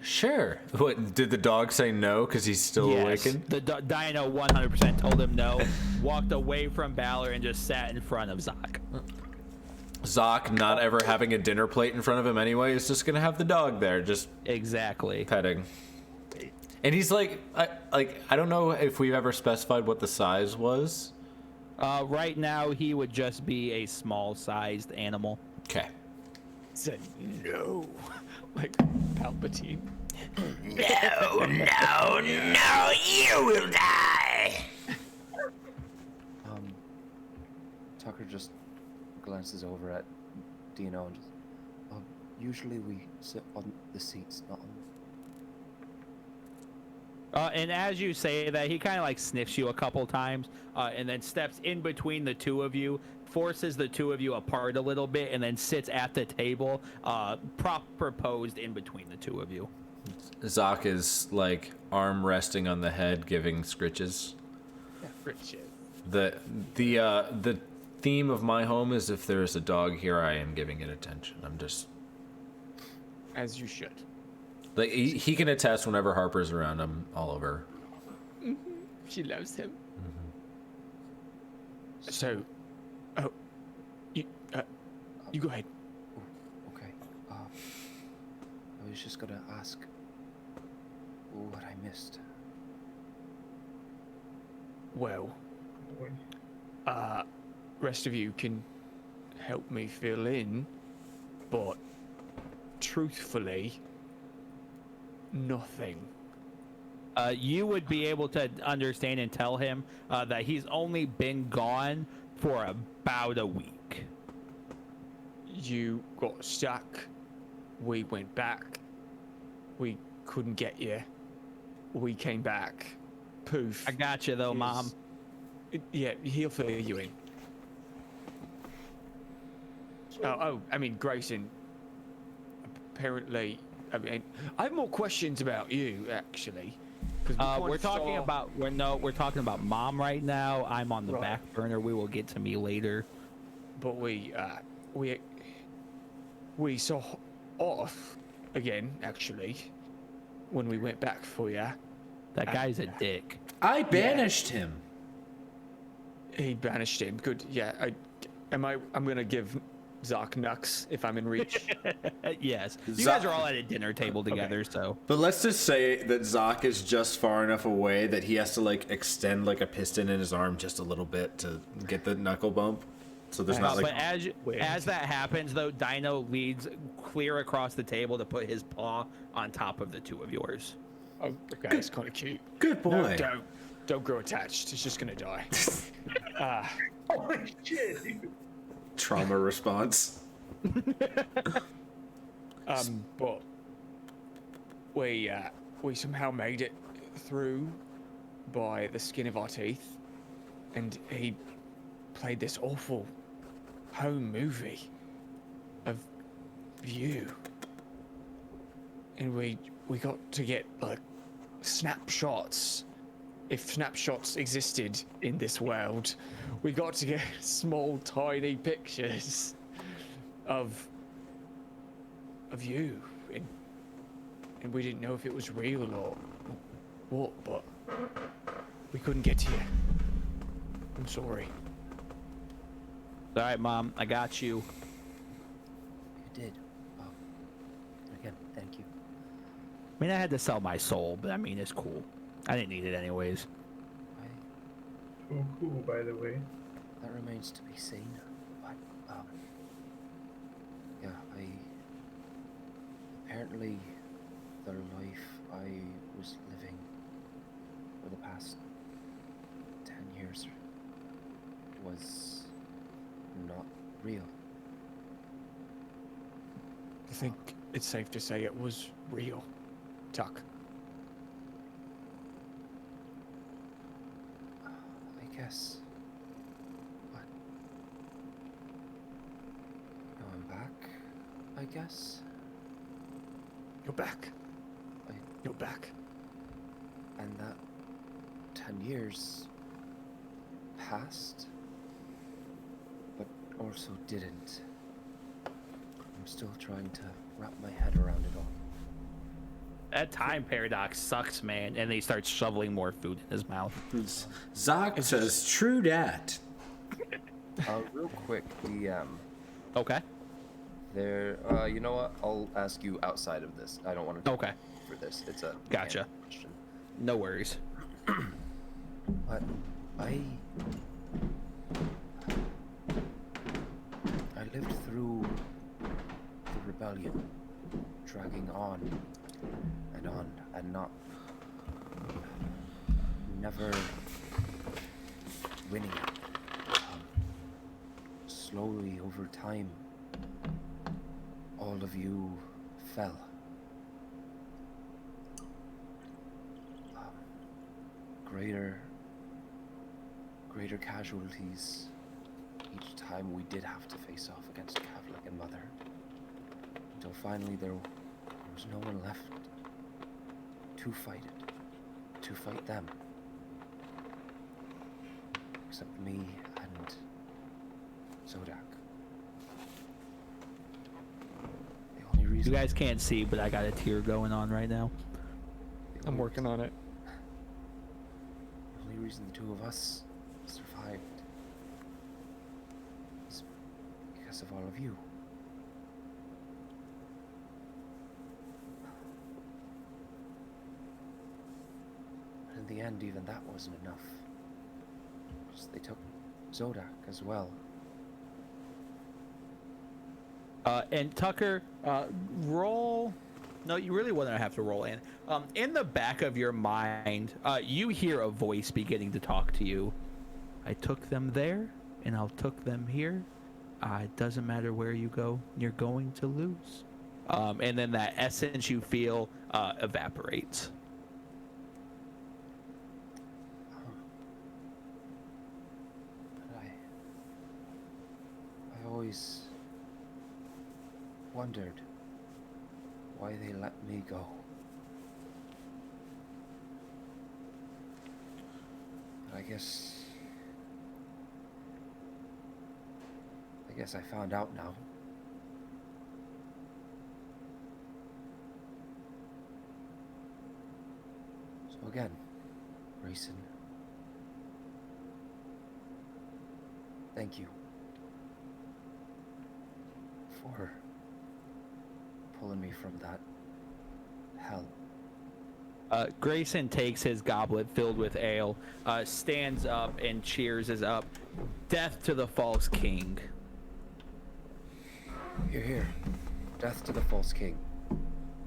Sure. What did the dog say? No, because he's still awakened. The Dino 100% told him no. Walked away from Balor and just sat in front of Zoc. Zoc, not ever having a dinner plate in front of him anyway, is just gonna have the dog there, just Exactly. petting. And he's like, I don't know if we've ever specified what the size was. Right now, he would just be a small-sized animal. Okay. Said no, like Palpatine. No, you will die. Tucker just glances over at Dino and just, usually we sit on the seats, not on... And as you say that, he kind of like sniffs you a couple times, and then steps in between the two of you, forces the two of you apart a little bit, and then sits at the table, proper posed in between the two of you. Zoc is like arm resting on the head, giving scritches. Richard. The theme of my home is if there is a dog here, I am giving it attention. I'm just As you should. like he can attest whenever Harper's around. I'm all over. She loves him. So, you go ahead. Okay. I was just gonna ask what I missed. Well, rest of you can help me fill in, but truthfully, nothing. You would be able to understand and tell him that he's only been gone for about a week. You got stuck. We went back. We couldn't get you. We came back. Poof. I got you though, Mom. Yeah, he'll fill you in. I mean, Grayson. Apparently, I have more questions about you actually. 'Cause We're talking about Mom right now. I'm on the Right. back burner. We will get to me later. But we saw off again actually when we went back for you. That guy's a dick. I banished him. He banished him. Good. Yeah. I'm gonna give Zark Nux if I'm in reach. Yes. You Za- guys are all at a dinner table together, so. But let's just say that Zoc is just far enough away that he has to like extend like a piston in his arm just a little bit to get the knuckle bump. So there's not But like as that happens, though, Dino leads clear across the table to put his paw on top of the two of yours. Oh, okay, it's kind of cute. good boy. No, don't grow attached. It's just gonna die. Holy shit, dude. Trauma response. But we somehow made it through by the skin of our teeth, and he played this awful home movie of you, and we got to get like snapshots. If snapshots existed in this world, we got to get small, tiny pictures of you, and we didn't know if it was real or what, but we couldn't get to you. I'm sorry. All right, Mom, I got you. You did. Oh, again, thank you. I mean, I had to sell my soul, but I mean, it's cool. I didn't need it anyways. Oh, cool, by the way. That remains to be seen. But, yeah, apparently the life I was living for the past 10 years was not real. I think it's safe to say it was real, Tuck. I guess. But now I'm back, I guess. You're back. I, You're back. and that 10 years passed, but also didn't. I'm still trying to wrap my head around it all. That time paradox sucks, man. And he starts shoveling more food in his mouth. Zoc says true dat. Real quick, the Okay. there. You know what? I'll ask you outside of this. I don't want to. Okay. For this, it's a Gotcha. random question. No worries. But I lived through the rebellion, dragging on and not never winning. Slowly over time, all of you fell. Greater casualties each time we did have to face off against Catholic and Mother. Until finally there was no one left to fight it, to fight them. Except me and Zodak. The only You reason guys can't see, but I got a tear going on right now. the I'm only- working on it. The only reason the two of us survived is because of all of you. But in the end, even that wasn't enough. Because they took Zodak as well. And Tucker, roll. No, you really wouldn't have to roll in. In the back of your mind, you hear a voice beginning to talk to you. I took them there, and I'll took them here. It doesn't matter where you go, you're going to lose. And then that essence you feel evaporates. But I always wondered why they let me go. But I guess I found out now. So again, Grayson. Thank you for pulling me from that hell. Grayson takes his goblet filled with ale, stands up and cheers us up. Death to the false king. You're here. Death to the false king.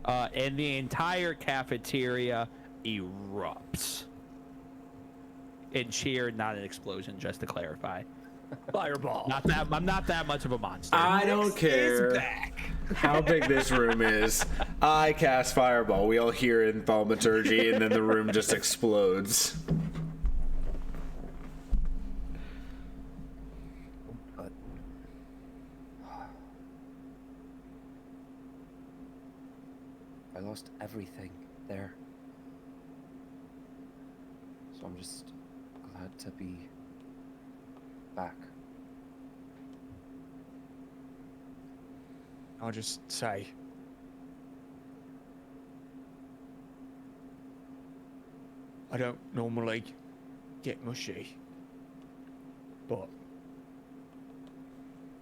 And the entire cafeteria erupts. In cheer, not an explosion, just to clarify. Fireball. I'm not that much of a monster. I don't care how big this room is. I cast Fireball. We all hear it in thaumaturgy, and then the room just explodes. But I lost everything there. So I'm just glad to be back. I'll just say, I don't normally get mushy, but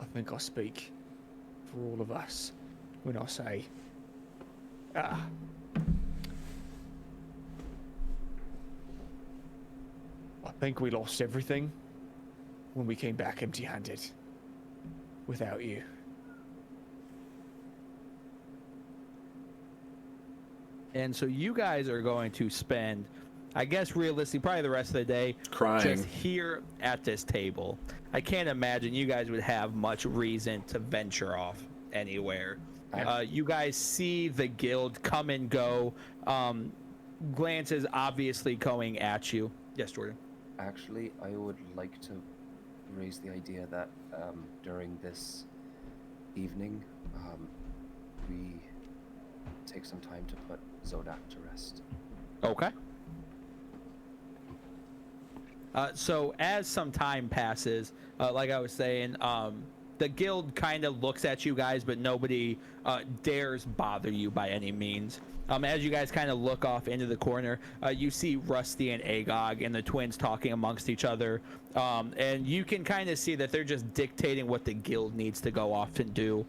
I think I speak for all of us when I say, I think we lost everything when we came back empty-handed without you. And so you guys are going to spend, I guess realistically, probably the rest of the day Crying. just here at this table. I can't imagine you guys would have much reason to venture off anywhere. You guys see the guild come and go. Glances obviously going at you. Yes, Jordan. Actually, I would like to raise the idea that during this evening, we take some time to put Zodak to rest. Okay. So as some time passes, like I was saying, the guild kind of looks at you guys, but nobody dares bother you by any means. As you guys kind of look off into the corner, you see Rusty and Agog and the twins talking amongst each other. And you can kind of see that they're just dictating what the guild needs to go off and do.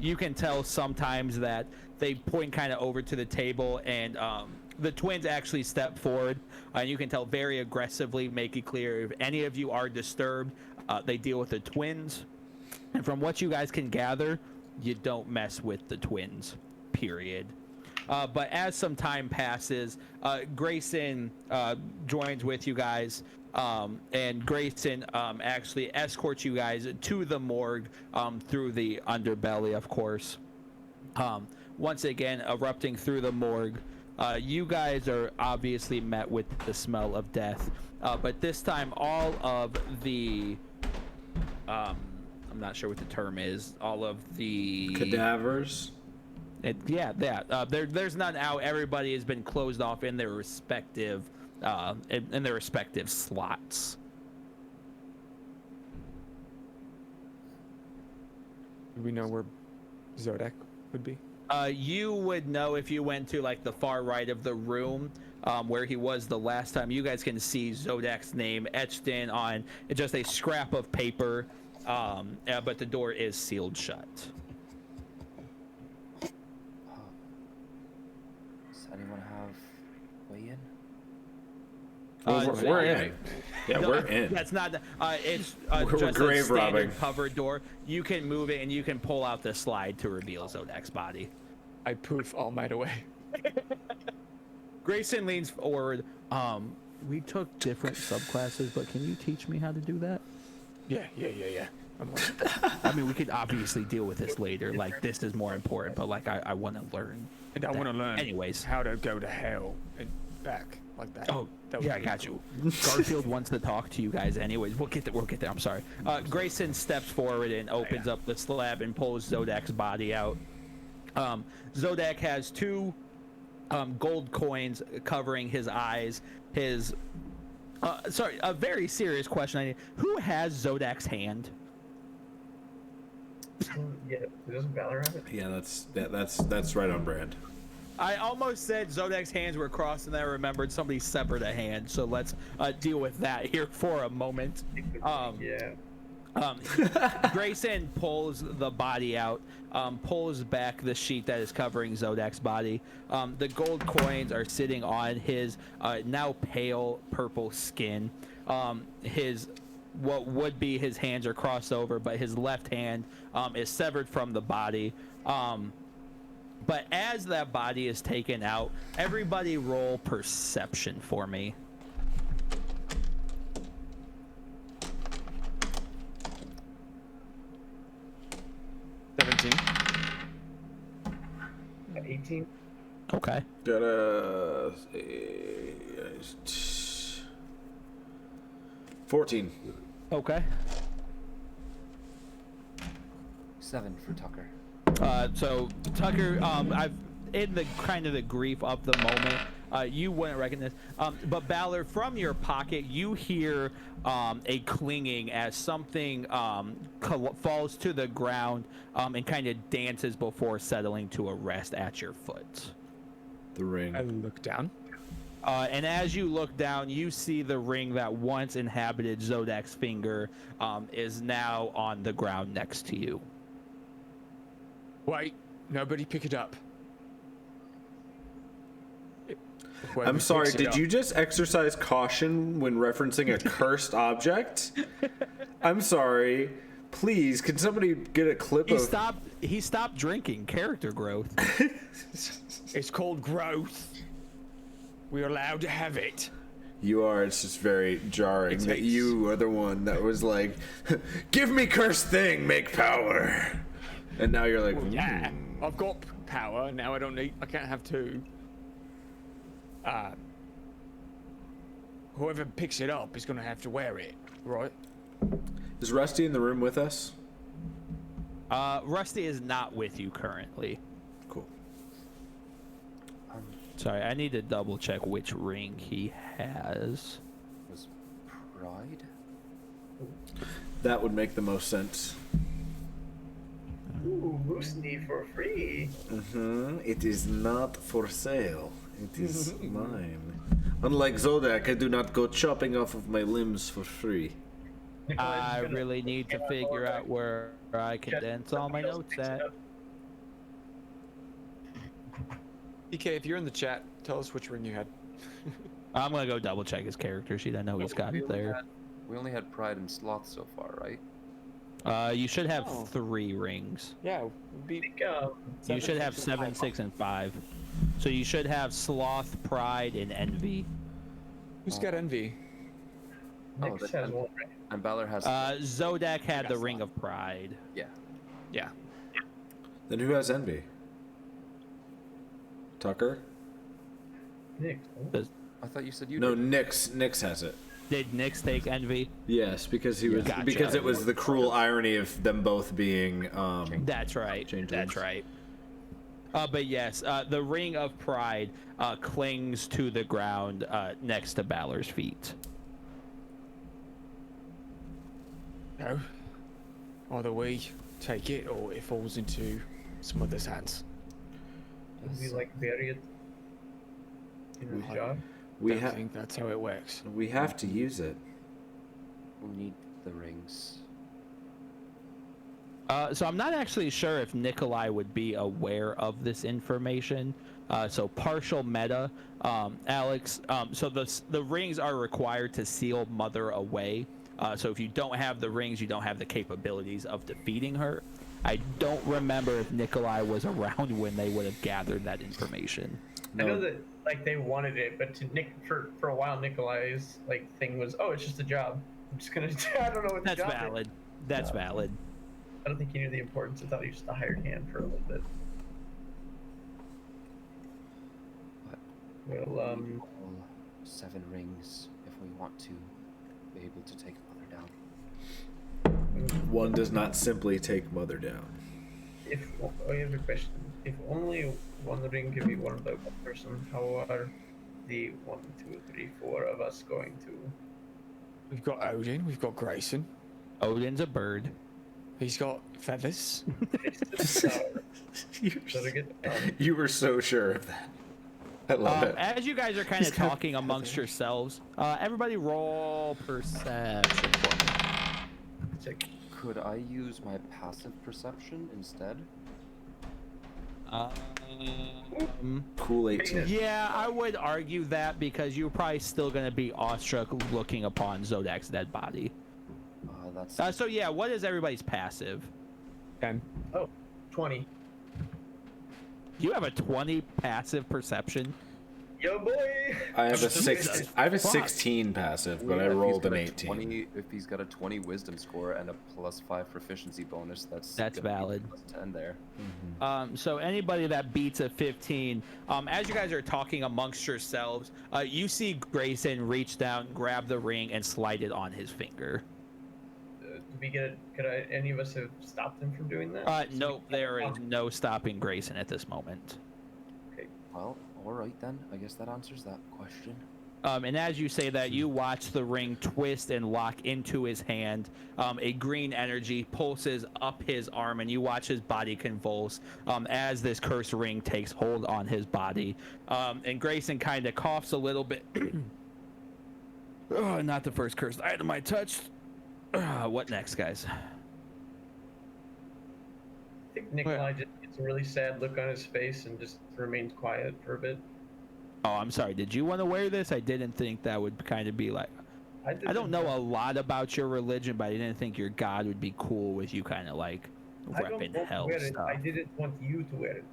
You can tell sometimes that they point kind of over to the table, and the twins actually step forward. And you can tell very aggressively, make it clear if any of you are disturbed, they deal with the twins. And from what you guys can gather, you don't mess with the twins, period. But as some time passes, Grayson joins with you guys, and Grayson actually escorts you guys to the morgue through the underbelly, of course. Once again, erupting through the morgue, you guys are obviously met with the smell of death, but this time all of the I'm not sure what the term is, all of the Cadavers? There's none out. Everybody has been closed off in their respective slots. Do we know where Zodak would be? You would know if you went to like the far right of the room, where he was the last time. You guys can see Zodak's name etched in on just a scrap of paper, but the door is sealed shut. Does anyone have way in? We're in. Yeah, No, we're in. That's not. It's We're just grave a standard robbing. covered door. You can move it, and you can pull out the slide to reveal Zodak's body. I poof all might away. Grayson leans forward. We took different subclasses, but can you teach me how to do that? Yeah. I'm like, I mean, we could obviously deal with this later. Like, this is more important, but like, I want to learn. and I want to learn Anyways. how to go to hell and back like that. Oh, That would yeah, I be got cool. you. Garfield wants to talk to you guys anyways. We'll get there. I'm sorry. Grayson steps forward and opens up the slab and pulls Zodak's body out. Zodak has two gold coins covering his eyes. His sorry, a very serious question. Who has Zodak's hand? Yeah, doesn't Valor have it? Yeah, that's right on brand. I almost said Zodek's hands were crossed, and then I remembered somebody severed a hand. So let's deal with that here for a moment. Yeah. Grayson pulls the body out, pulls back the sheet that is covering Zodek's body. The gold coins are sitting on his now pale purple skin. His what would be his hands are crossed over, but his left hand is severed from the body. But as that body is taken out, everybody roll perception for me. 17. 18. Okay. Got a 14. Okay. 7 for Tucker. So Tucker, I've in the kind of the grief of the moment, you wouldn't recognize. But Ballard, from your pocket, you hear a clinging as something falls to the ground and kind of dances before settling to a rest at your foot. The ring. I look down. And as you look down, you see the ring that once inhabited Zodek's finger is now on the ground next to you. Wait, nobody pick it up. I'm sorry, did you just exercise caution when referencing a cursed object? I'm sorry. Please, can somebody get a clip of... He stopped drinking. Character growth. It's called growth. We're allowed to have it. You are. It's just very jarring that you are the one that was like, give me cursed thing, make power. And now you're like, Yeah, I've got power. Now I can't have two. Whoever picks it up is going to have to wear it, right? Is Rusty in the room with us? Rusty is not with you currently. Cool. Sorry, I need to double check which ring he has. Was Pride? That would make the most sense. Ooh, Moosney for free. It is not for sale. It is mine. Unlike Zodek, I do not go chopping off of my limbs for free. I really need to figure out where I condense all my notes at. DK, if you're in the chat, tell us which ring you had. I'm gonna go double check his character sheet. I know he's got it there. We only had Pride and Sloth so far, right? You should have Oh. 3 rings. Yeah, You should have 7, 6, and 5. So you should have Sloth, Pride, and Envy. Who's got envy? Nix that's has fine. one ring. And Balor has. Zodek had the Ring of Pride. Yeah. Yeah. Then who has envy? Tucker? Nix. I thought you said you No, did. Nix has it. Did Nyx take Envy? Yes, because he was Gotcha. because it was the cruel irony of them both being That's right. Changelings. That's right. But yes, the Ring of Pride clings to the ground next to Balor's feet. No. Either we take it or it falls into some other's hands. We like bury it in his jar. we Don't think that's how it works. we have to use it. We need the rings. So I'm not actually sure if Nikolai would be aware of this information. So partial meta, Alex. So the rings are required to seal Mother away. So if you don't have the rings, you don't have the capabilities of defeating her. I don't remember if Nikolai was around when they would have gathered that information. I know that like they wanted it, but to Nick for a while, Nikolai's like thing was, oh, it's just a job. I'm just gonna. I don't know what the That's job is. valid. That's valid. I don't think he knew the importance. I thought he was just a hired hand for a little bit. But Well, we need all 7 rings if we want to be able to take Mother down. One does not simply take Mother down. if I have a question, if only one ring can be worn by one person, how are the 1, 2, 3, 4 of us going to? We've got Odin, we've got Grayson. Odin's a bird. He's got feathers. You were so sure of that. I love it. As you guys are kind of got talking amongst yourselves, everybody roll perception for me. Could I use my passive perception instead? Cool 18. Yeah, I would argue that because you're probably still going to be awestruck looking upon Zodak's dead body. That's So yeah, what is everybody's passive? 10. Oh, 20. You have a 20 passive perception. Yo, boy! I have a 16 passive, but I rolled an 18. 20, if he's got a 20 wisdom score and a +5 proficiency bonus, that's gonna be valid. +10 there. So anybody that beats a 15, as you guys are talking amongst yourselves, you see Grayson reach down, grab the ring, and slide it on his finger. Could any of us have stopped him from doing that? Nope, there is no stopping Grayson at this moment. Okay. Well, all right then. I guess that answers that question. And as you say that, you watch the ring twist and lock into his hand. A green energy pulses up his arm, and you watch his body convulse as this cursed ring takes hold on his body. And Grayson kind of coughs a little bit. Oh, not the first cursed item I touched. What next, guys? I think Nikolai just gets a really sad look on his face and just remains quiet for a bit. Oh, I'm sorry. Did you want to wear this? I didn't think that would kind of be like... I don't know a lot about your religion, but I didn't think your god would be cool with you kind of like repping hell stuff. I didn't want you to wear it.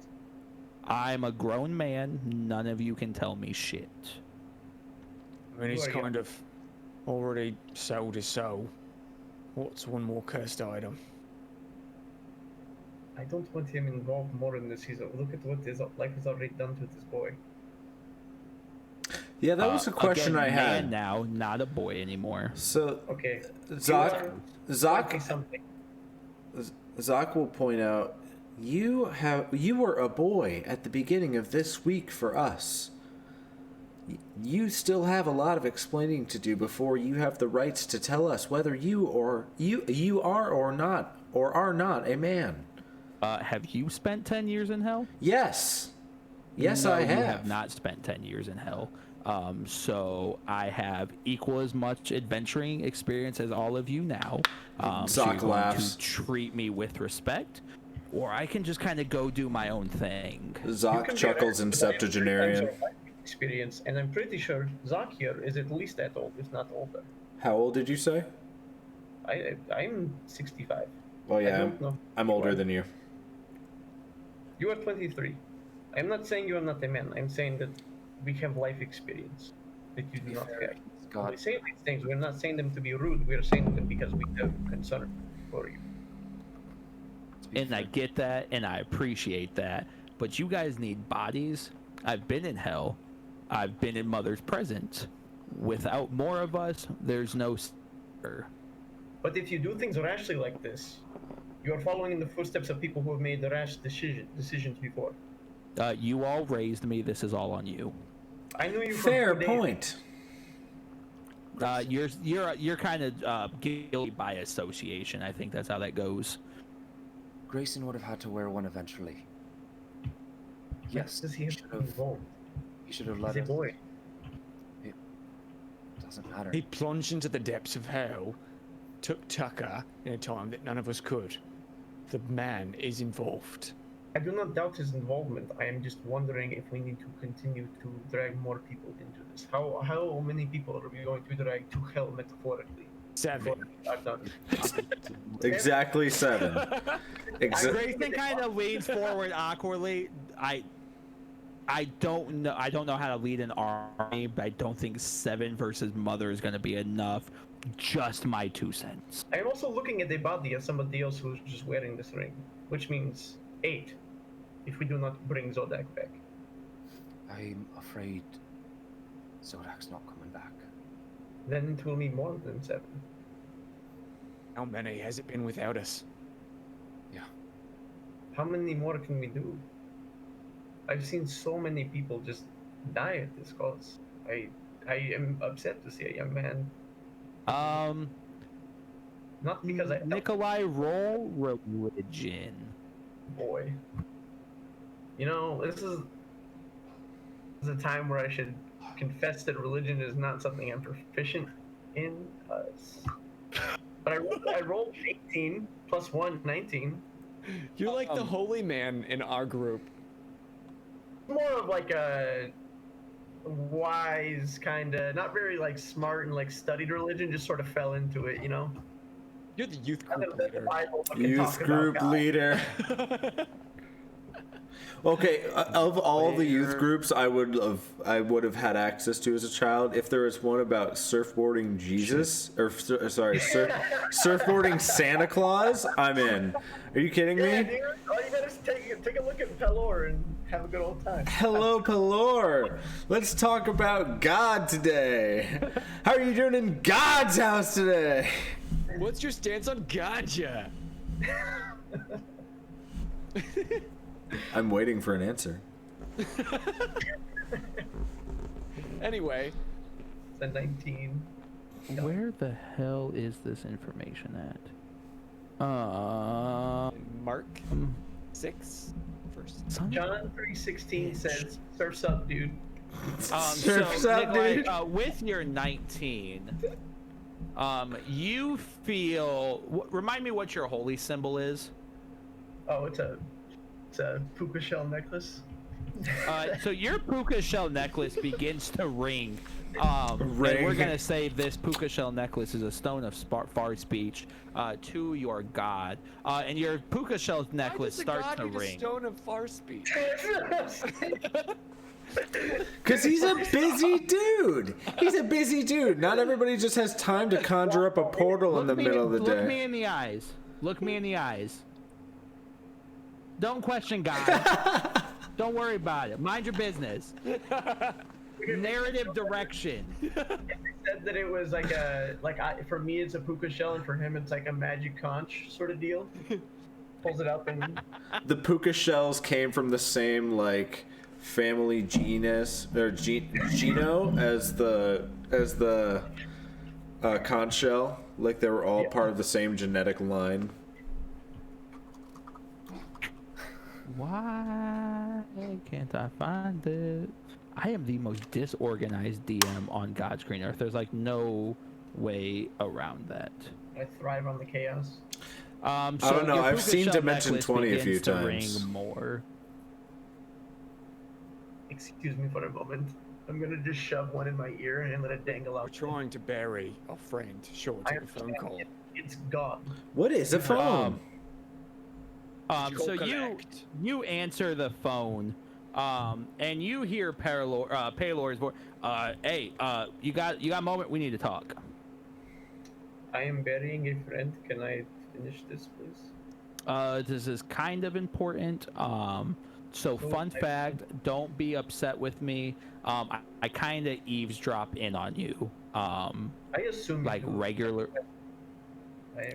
I'm a grown man. None of you can tell me shit. I mean, he's kind of already sold his soul. What's one more cursed item? I don't want him involved more in this. Look at what life has already done to this boy. Yeah, that was a question I had. Man now, not a boy anymore. So, Okay. Zach Something. will point out, you were a boy at the beginning of this week for us. You still have a lot of explaining to do before you have the rights to tell us whether you are or are not a man. Have you spent 10 years in hell? Yes. Yes, No, I have. You have not spent 10 years in hell. So I have equal as much adventuring experience as all of you now. So you're going laughs. to treat me with respect, or I can just kind of go do my own thing. Zoc chuckles in septuagenarian. Experience, and I'm pretty sure Zoc here is at least that old, if not older. How old did you say? I'm 65. Oh yeah, I'm older than you. You are 23. I'm not saying you are not a man. I'm saying that we have life experience that you do not have. When we say these things, we're not saying them to be rude. We're saying them because we have concern for you. And I get that, and I appreciate that. But you guys need bodies. I've been in hell. I've been in Mother's presence. Without more of us, there's no... But if you do things rashly like this, you are following in the footsteps of people who have made the rash decisions before. You all raised me. This is all on you. I knew you. Fair point. You're kind of guilty by association. I think that's how that goes. Grayson would have had to wear one eventually. Yes, does he have to be involved? He should have let He's a boy. It doesn't matter. He plunged into the depths of hell, took Tucker in a time that none of us could. The man is involved. I do not doubt his involvement. I am just wondering if we need to continue to drag more people into this. How many people are we going to drag to hell metaphorically? 7. Exactly 7. Grayson kind of leans forward awkwardly. I don't know how to lead an army, but I don't think 7 versus Mother is going to be enough. Just my 2 cents. I am also looking at the body of somebody else who's just wearing this ring, which means 8 if we do not bring Zodak back. I'm afraid Zodak's not coming back. Then it will need more than 7. How many has it been without us? Yeah. How many more can we do? I've seen so many people just die at this cause. I am upset to see a young man. Not because I Nikolai, roll religion. boy. You know, this is a time where I should confess that religion is not something I'm proficient in. But I rolled 18 plus 1, 19. You're like the holy man in our group. More of like a wise kind of, not very like smart and like studied religion, just sort of fell into it, you know? You're the youth And group the leader. Bible can Youth talk about group God. leader. Okay, of all the youth groups I would have had access to as a child, if there was one about surfboarding Jesus, surfboarding Santa Claus, I'm in. Are you kidding Yeah, me? dude. All you gotta is take a look at Pelor and have a good old time. Hello, Pelor. Let's talk about God today. How are you doing in God's house today? What's your stance on ganja? I'm waiting for an answer. Anyway, It's a 19. Where the hell is this information at? Mark 6 first. John 3:16 says, "Surf's up, dude." Surf's up, Nikolai, dude. with your 19, you feel. Remind me what your holy symbol is. Oh, it's a puka shell necklace. So your puka shell necklace begins to ring. And we're gonna say this puka shell necklace is a stone of far speech to your god, and your puka shell necklace starts to Why does the god need a ring. stone of far speech? Because he's a busy dude. He's a busy dude. Not everybody just has time to conjure up a portal in the middle of the Look me day. in the eyes. Look me in the eyes. Don't question God. Don't worry about it. Mind your business. Narrative direction. Said that it was like for me it's a puka shell and for him it's like a magic conch sort of deal. Pulls it up and The puka shells came from the same like family genus or geno as the conch shell. Like they were all part of the same genetic line. Why can't I find it? I am the most disorganized DM on God's green earth. There's like no way around that. I thrive on the chaos. So I don't know, your I've puka seen shell Dimension necklace 20 a begins few to times. ring more. Excuse me for a moment. I'm gonna just shove one in my ear and let it dangle We're out. trying to bury our friend. Sure, I take a phone understand. call. It's gone. What is a phone? So collect. you answer the phone, and you hear Palor's voice. Hey, you got a moment? We need to talk. I am burying a friend. Can I finish this, please? This is kind of important. So fun fact, don't be upset with me. I kind of eavesdrop in on you. I assume Like you- regular.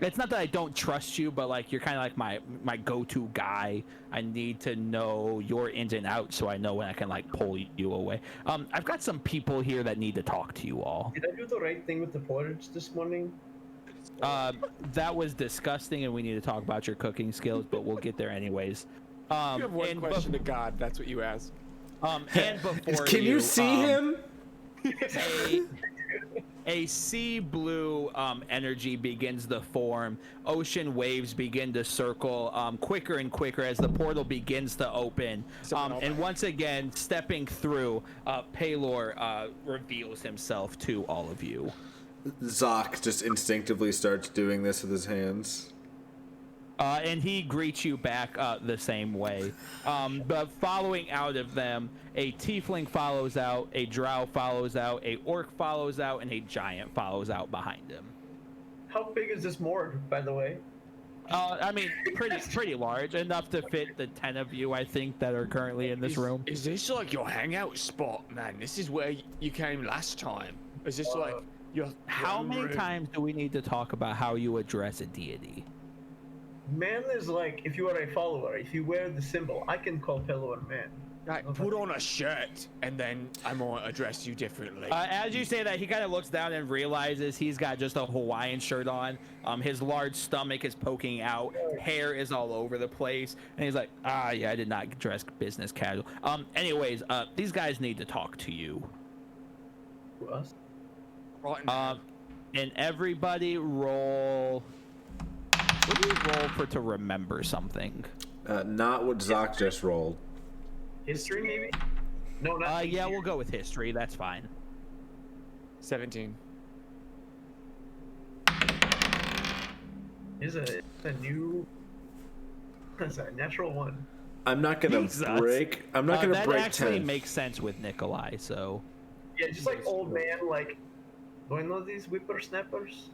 It's not that I don't trust you, but like you're kind of like my go-to guy. I need to know your ins and outs so I know when I can like pull you away. I've got some people here that need to talk to you all. Did I do the right thing with the porridge this morning? That was disgusting, and we need to talk about your cooking skills, but we'll get there anyways. You have one and question to God. That's what you ask. And before Can you see him? A sea blue energy begins to form. Ocean waves begin to circle quicker and quicker as the portal begins to open. And once again, stepping through, Pelor reveals himself to all of you. Zoc just instinctively starts doing this with his hands. And he greets you back the same way. But following out of them, a tiefling follows out, a drow follows out, a orc follows out, and a giant follows out behind him. How big is this morgue, by the way? I mean, pretty large, enough to fit the 10 of you, I think, that are currently in this room. Is this like your hangout spot, man? This is where you came last time. Is this like your How throne many room? times do we need to talk about how you address a deity? Man is like, if you are a follower, if you wear the symbol, I can call Pelor man. Like, put on a shirt, and then I might address you differently. As you say that, he kind of looks down and realizes he's got just a Hawaiian shirt on. His large stomach is poking out, hair is all over the place, and he's like, yeah, I did not dress business casual. Anyways, these guys need to talk to you. To us? Right. And everybody roll. What do you roll for to remember something? Not what Zoc just rolled. History, maybe? No, not. Yeah, we'll go with history. That's fine. 17. Is a new. Sorry, natural one. I'm not gonna Jesus. break. I'm not gonna that break actually 10. makes sense with Nikolai. So, Yeah, just like old man, like. Do I know these whippersnappers?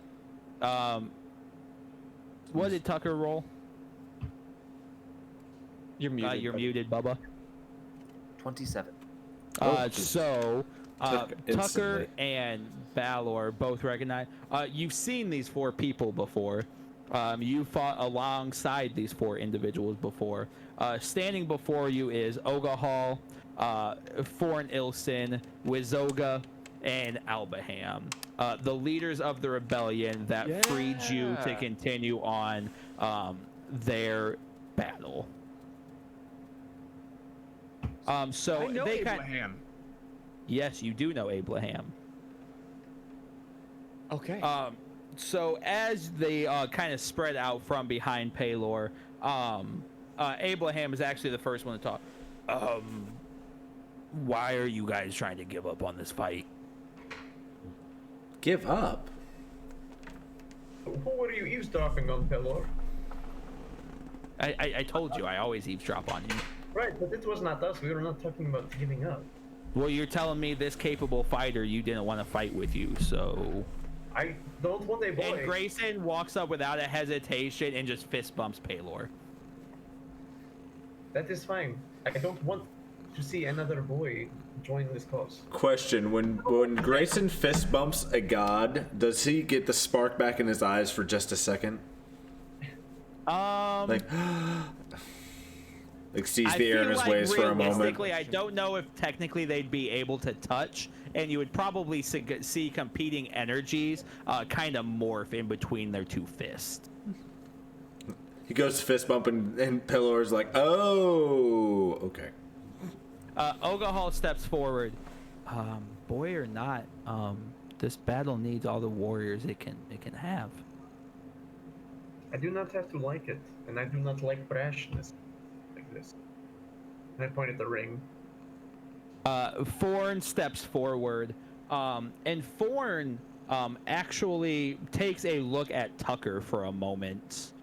what did Tucker roll? You're muted. You're muted, Bubba. 27. So Tucker instantly. and Balor both recognize. You've seen these 4 people before. You fought alongside these 4 individuals before. Standing before you is Ogahal, Forn Ilson, Wizoga, and Albaham, the leaders of the rebellion that freed you to continue on their battle. So I know they Abraham. Yes, you do know Abraham. Okay. So as they kind of spread out from behind Paylor, Abraham is actually the first one to talk. Why are you guys trying to give up on this fight? Give up. Who were you eavesdropping on, Pelor? I told you, I always eavesdrop on you. Right, but it was not us. We were not talking about giving up. Well, you're telling me this capable fighter you didn't want to fight with you, so... I don't want a boy. And Grayson walks up without a hesitation and just fist bumps Paylor. That is fine. I don't want to see another boy join this cause. Question: When Grayson fist bumps a god, does he get the spark back in his eyes for just a second? Like sees the air in his ways for a moment. Realistically, I don't know if technically they'd be able to touch, and you would probably see competing energies kind of morph in between their 2 fists. He goes to fist bump and Pillor's like, oh, okay. Ogahal steps forward. Boy or not, this battle needs all the warriors it can have. I do not have to like it, and I do not like brashness like this. And I point at the ring. Forn steps forward, and Forn actually takes a look at Tucker for a moment.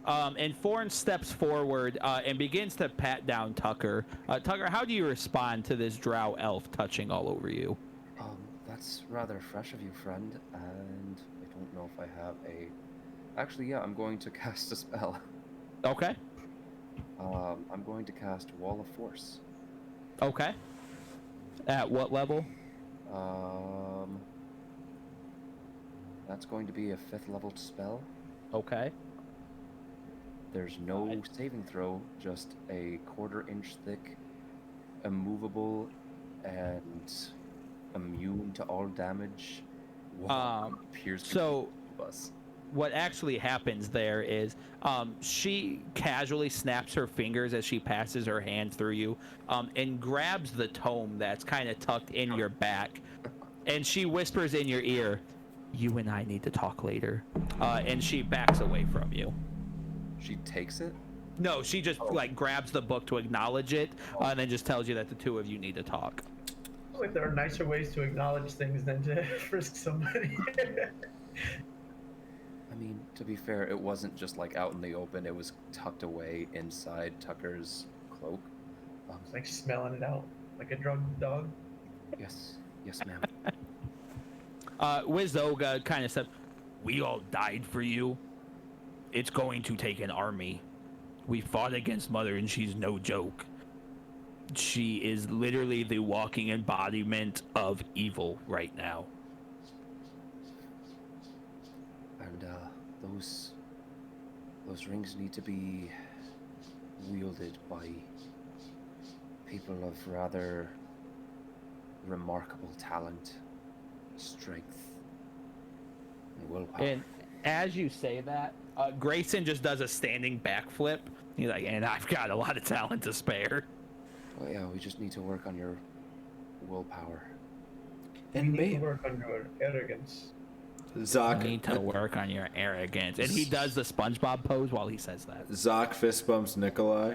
And Forn steps forward and begins to pat down Tucker. Tucker, how do you respond to this drow elf touching all over you? That's rather fresh of you, friend, and I don't know if I have a... Actually, yeah, I'm going to cast a spell. Okay. I'm going to cast Wall of Force. Okay. At what level? That's going to be a 5th level spell. Okay. There's no saving throw, just a 1/4 inch thick, immovable, and immune to all damage. Appears to so be us. what actually happens there is she casually snaps her fingers as she passes her hand through you and grabs the tome that's kind of tucked in your back, and she whispers in your ear, "You and I need to talk later," and she backs away from you. She takes it? No, she just like grabs the book to acknowledge it, and then just tells you that the 2 of you need to talk. Like there are nicer ways to acknowledge things than to frisk somebody. I mean, to be fair, it wasn't just like out in the open. It was tucked away inside Tucker's cloak. It's like smelling it out, like a drugged dog. Yes, ma'am. Wizoga kind of said, "We all died for you. It's going to take an army. We fought against Mother, and she's no joke. She is literally the walking embodiment of evil right now." And those rings need to be wielded by people of rather remarkable talent, strength, and willpower. And as you say that, Grayson just does a standing backflip. He's like, and I've got a lot of talent to spare. Well, yeah, we just need to work on your willpower. And You need to maybe work on your arrogance. You Zoc need to work on your arrogance. And he does the SpongeBob pose while he says that. Zoc fist bumps Nikolai.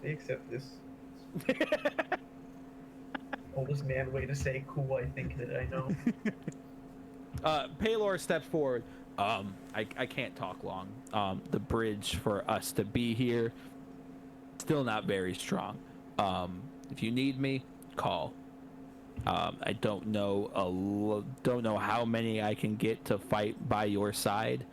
They accept this. Oldest man way to say cool, I think that I know. Paylor steps forward. I can't talk long. The bridge for us to be here, still not very strong. If you need me, call. I don't know how many I can get to fight by your side,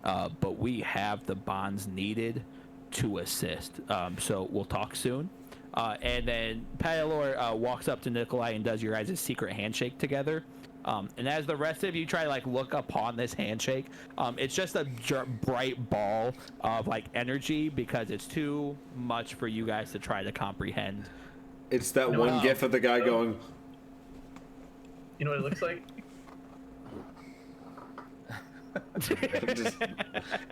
but we have the bonds needed to assist. So we'll talk soon. And then Paylor walks up to Nikolai and does your guys' secret handshake together. And as the rest of you try to like look upon this handshake, it's just a bright ball of like energy because it's too much for you guys to try to comprehend. It's that one gif of the guy going. You know what it looks like?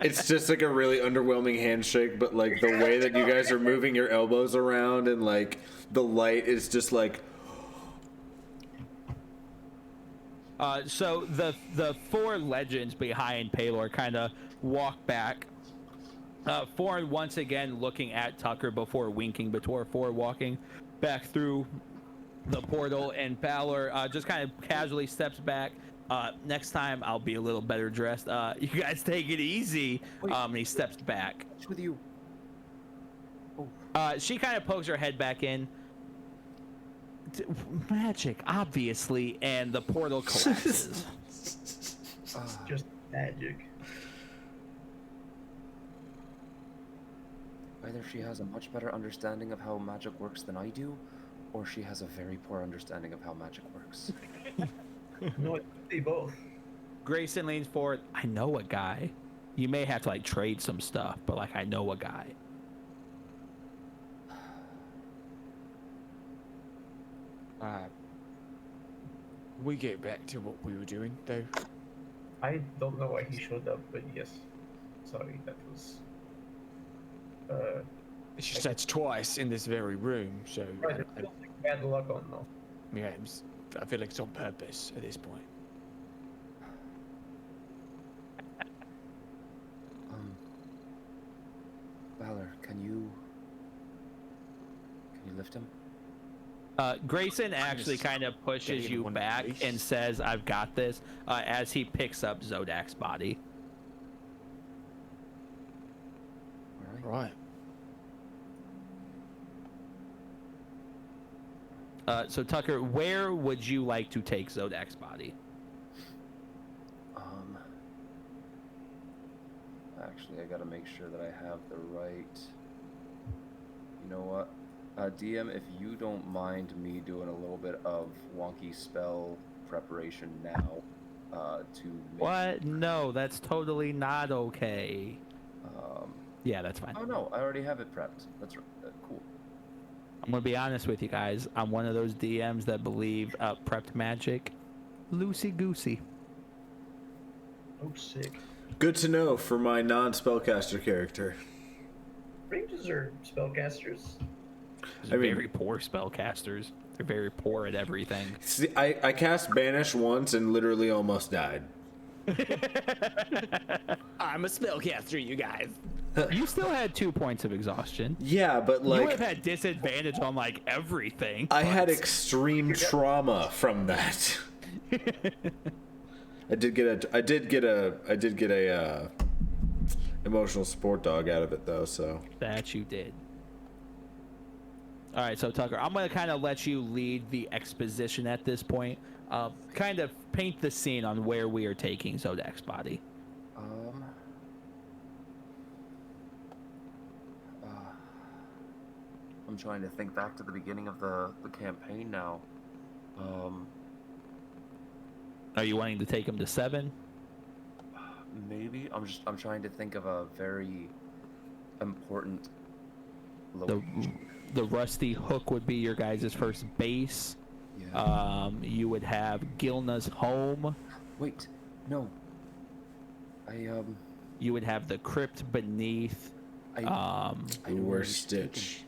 It's just like a really underwhelming handshake, but like the way that you guys are moving your elbows around and like the light is just like. So the four legends behind Paylor kind of walk back. Four once again looking at Tucker before winking, before four walking back through the portal, and Paylor just kind of casually steps back. Next time I'll be a little better dressed. You guys take it easy. And he steps back. What's with you? She kind of pokes her head back in. Magic, obviously, and the portal collapses. Just magic. Either she has a much better understanding of how magic works than I do, or she has a very poor understanding of how magic works. No, they both. Grayson leans forward. I know a guy. You may have to like trade some stuff, but like I know a guy. We get back to what we were doing, though. I don't know why he showed up, but yes. Sorry, that was. It's just that's twice in this very room, so Right, it feels like bad luck on though. yeah, I feel like it's on purpose at this point. Valor, can you lift him? Grayson actually kind of pushes Getting you one back piece. and says, I've got this, as he picks up Zodak's body. All right. Right. So Tucker, where would you like to take Zodak's body? Actually, I gotta make sure that I have the right. You know what? DM, if you don't mind me doing a little bit of wonky spell preparation now, to make... What? No, that's totally not okay. Yeah, that's fine. Oh no, I already have it prepped. That's cool. I'm gonna be honest with you guys. I'm one of those DMs that believe prepped magic, loosey goosey. Oh, sick. Good to know for my non-spellcaster character. Ranges are spellcasters. They're I mean- very poor spellcasters. They're very poor at everything. See, I cast Banish once and literally almost died. I'm a spellcaster, you guys. You still had 2 points of exhaustion. Yeah, but You would like have had disadvantage on like everything. I had but- extreme trauma from that. I did get a emotional support dog out of it though, so. That you did. All right, so Tucker, I'm gonna kind of let you lead the exposition at this point. Kind of paint the scene on where we are taking Zodak's body. I'm trying to think back to the beginning of the campaign now. Are you wanting to take him to 7? Maybe I'm trying to think of a very important the rusty hook would be your guys' first base. Yeah. You would have Gilna's home. Wait, no. You would have the crypt beneath. I Ooh, know where where's he's Stitch?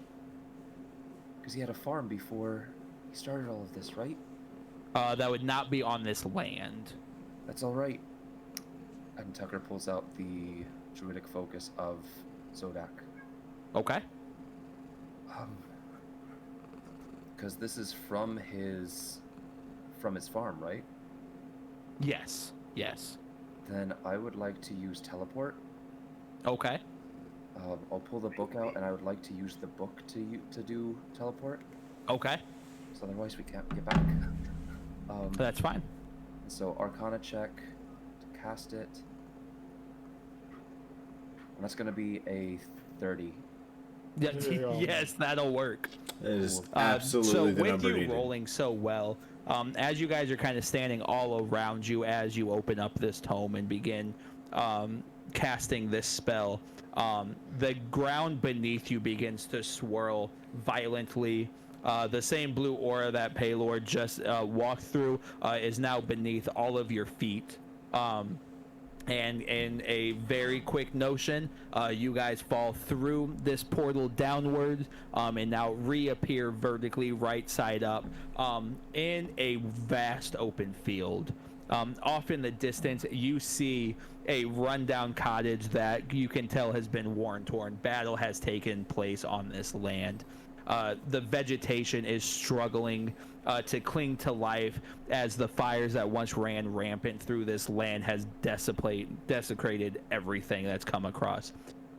Because he had a farm before he started all of this, right? That would not be on this land. That's all right. And Tucker pulls out the druidic focus of Zodak. Okay. Because this is from his farm, right? Yes. Yes. Then I would like to use teleport. Okay. I'll pull the book out, and I would like to use the book to do teleport. Okay. So otherwise we can't get back. That's fine. So Arcana check to cast it. And that's gonna be a 30. Yes, that'll work. That is So absolutely the with number you needed. rolling so well, as you guys are kind of standing all around you as you open up this tome and begin casting this spell, the ground beneath you begins to swirl violently. The same blue aura that Paylord just walked through is now beneath all of your feet. And in a very quick notion, you guys fall through this portal downward and now reappear vertically right side up in a vast open field. Off in the distance, you see a rundown cottage that you can tell has been worn torn. Battle has taken place on this land. The vegetation is struggling to cling to life as the fires that once ran rampant through this land has desecrated everything that's come across.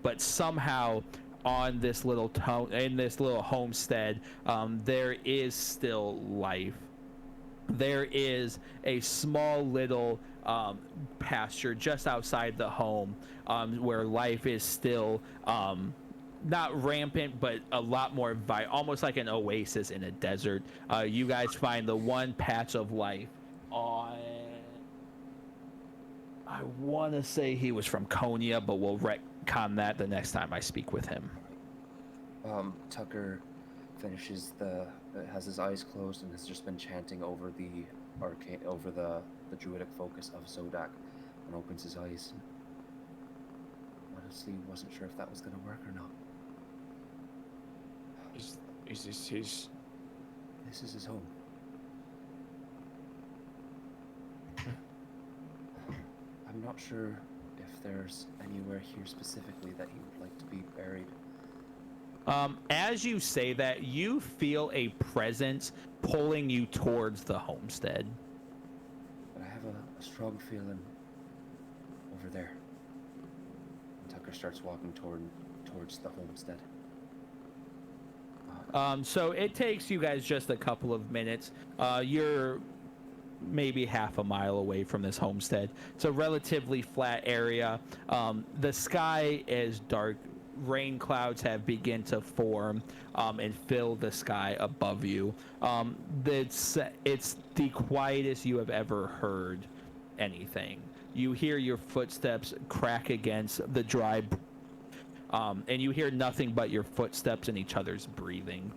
But somehow on this little in this little homestead, there is still life. There is a small little pasture just outside the home where life is still not rampant, but a lot more almost like an oasis in a desert. You guys find the one patch of life on, I want to say he was from Konya, but we'll retcon that the next time I speak with him. Tucker finishes has his eyes closed and has just been chanting over the druidic focus of Zodak, and opens his eyes. Honestly, wasn't sure if that was gonna work or not. Is this his? This is his home. I'm not sure if there's anywhere here specifically that he would like to be buried. As you say that, you feel a presence pulling you towards the homestead. But I have a strong feeling over there. And Tucker starts walking towards the homestead. So it takes you guys just a couple of minutes. You're maybe half a mile away from this homestead. It's a relatively flat area. The sky is dark. Rain clouds have begun to form and fill the sky above you. It's the quietest you have ever heard anything. You hear your footsteps crack against the dry and you hear nothing but your footsteps and each other's breathing.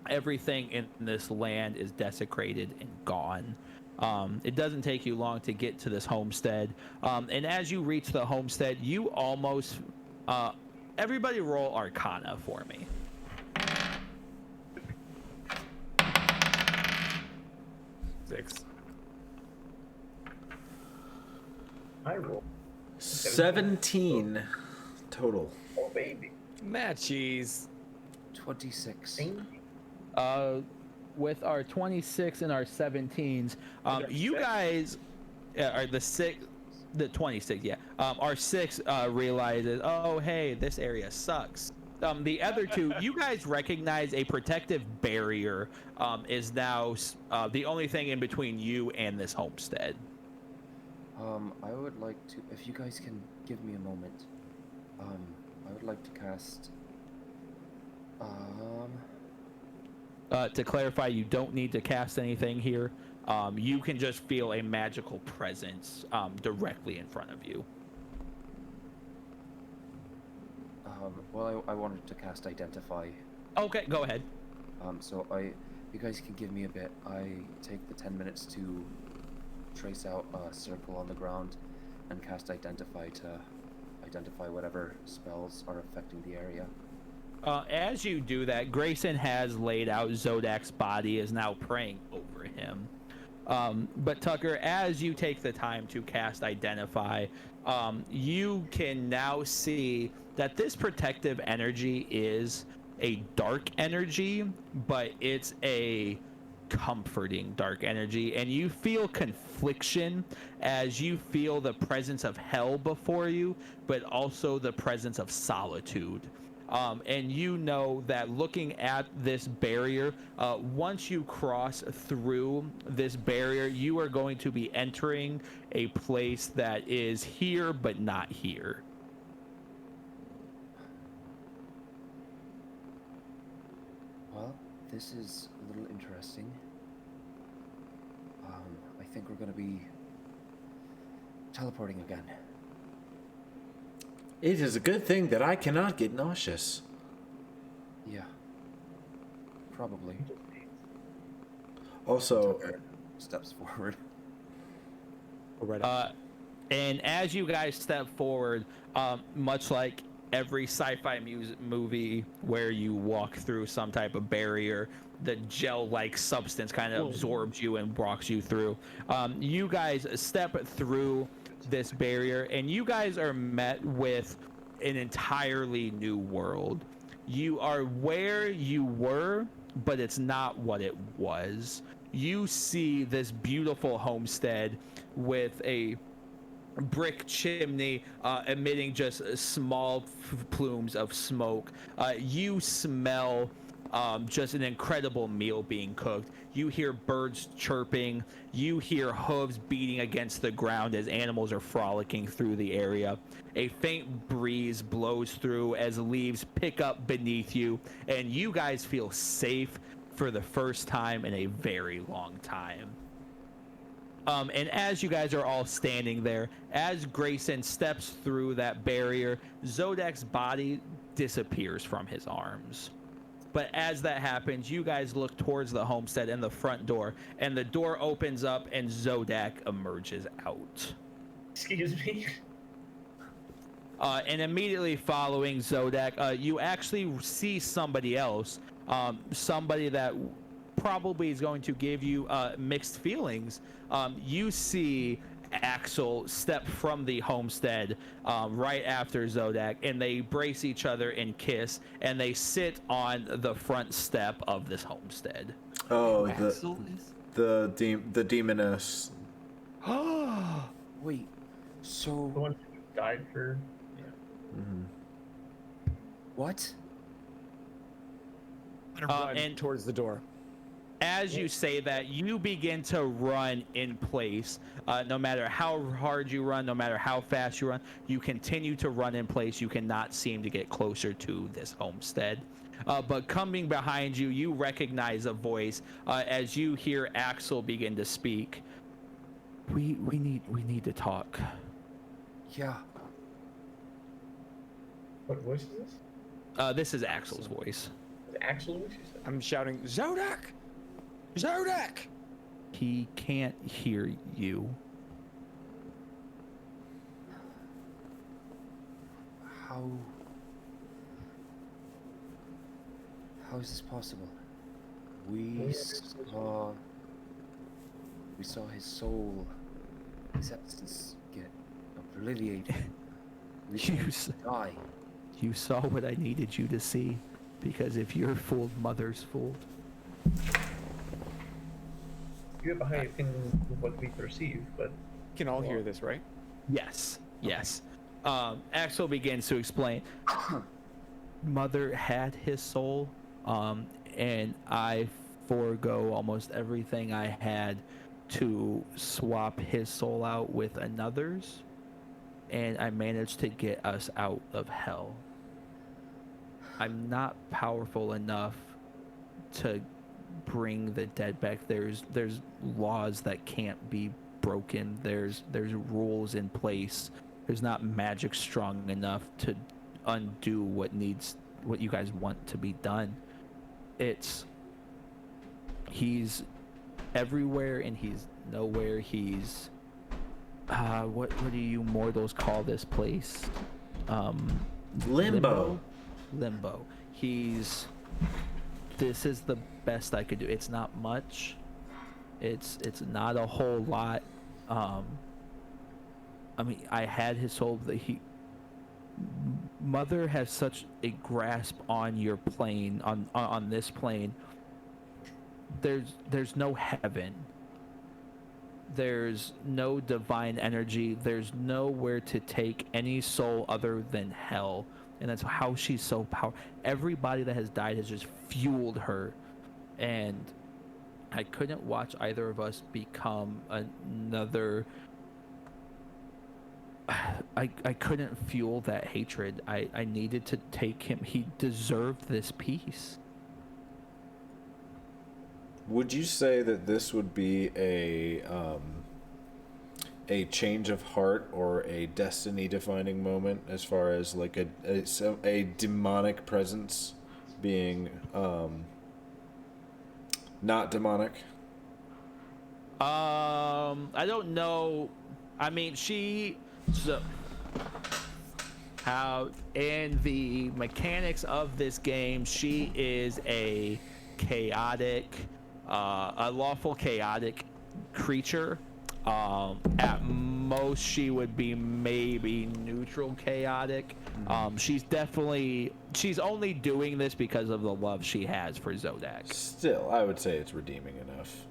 Everything in this land is desecrated and gone. It doesn't take you long to get to this homestead. And as you reach the homestead, you almost... everybody roll Arcana for me. Six. I roll. 17 total. Oh, baby. Matches. 26. With our 26 and our 17s, you guys are the 26, yeah. Our 6 realizes, oh, hey, this area sucks. The other two, you guys recognize a protective barrier is now the only thing in between you and this homestead. I would like to, if you guys can give me a moment, I would like to cast, to clarify, you don't need to cast anything here. You can just feel a magical presence Well, I wanted to cast Identify. Okay, go ahead. So you guys can give me a bit. I take the 10 minutes to trace out a circle on the ground and cast Identify to identify whatever spells are affecting the area. As you do that, Grayson has laid out Zodak's body, is now praying over him. But Tucker, as you take the time to cast Identify, you can now see that this protective energy is a dark energy, but it's a comforting dark energy, and you feel confliction as you feel the presence of hell before you, but also the presence of solitude. And you know that looking at this barrier, once you cross through this barrier, you are going to be entering a place that is here but not here. Well, this is a little interesting. I think we're gonna be teleporting again. It is a good thing that I cannot get nauseous. Yeah. Probably. Also, Tucker steps forward. And as you guys step forward, much like every sci-fi movie where you walk through some type of barrier, the gel-like substance kind of absorbs you and walks you through. You guys step through this barrier, and you guys are met with an entirely new world. You are where you were, but it's not what it was. You see this beautiful homestead with a brick chimney emitting just small plumes of smoke. You smell just an incredible meal being cooked. You hear birds chirping. You hear hooves beating against the ground as animals are frolicking through the area. A faint breeze blows through as leaves pick up beneath you, and you guys feel safe for the first time in a very long time. And as you guys are all standing there, as Grayson steps through that barrier, Zodak's body disappears from his arms. But as that happens, you guys look towards the homestead and the front door, and the door opens up and Zodak emerges out. Excuse me. And immediately following Zodak, you actually see somebody else, somebody that probably is going to give you mixed feelings. You see Axel step from the homestead right after Zodak, and they embrace each other and kiss, and they sit on the front step of this homestead. oh, Axel is? the demoness. Wait, The so one who died for. Yeah. what? I'm gonna run and- towards the door. As you say that, you begin to run in place. No matter how hard you run, no matter how fast you run, you continue to run in place. You cannot seem to get closer to this homestead. But coming behind you, you recognize a voice as you hear Axel begin to speak. We need to talk. Yeah. What voice is this? This is Axel's voice. Is it actual voice you said? I'm shouting, Zodak! Zodak! He can't hear you. How is this possible? We saw his soul, his essence get obliterated. We saw him die. You saw what I needed you to see, because if you're fooled, Mother's fooled. You have a high opinion of what we perceive, but You can all hear this, right? Yes, yes. Axel begins to explain. Mother had his soul, and I forego almost everything I had to swap his soul out with another's, and I managed to get us out of hell. I'm not powerful enough to bring the dead back. There's laws that can't be broken. There's rules in place. There's not magic strong enough to undo what you guys want to be done. He's everywhere and he's nowhere. He's what do you mortals call this place? Limbo. Limbo. This is the best I could do. It's not much. It's not a whole lot. I mean, I had his soul. Mother has such a grasp on your plane, on this plane. There's no heaven. There's no divine energy. There's nowhere to take any soul other than hell. And that's how she's so powerful. Everybody that has died has just fueled her. And I couldn't watch either of us become another. I couldn't fuel that hatred. I needed to take him. He deserved this peace. Would you say that this would be a change of heart or a destiny-defining moment, as far as like a demonic presence being not demonic? I don't know. I mean, how in the mechanics of this game, she is a lawful chaotic creature. At most, she would be maybe neutral chaotic. She's only doing this because of the love she has for Zodak. Still, I would say it's redeeming enough.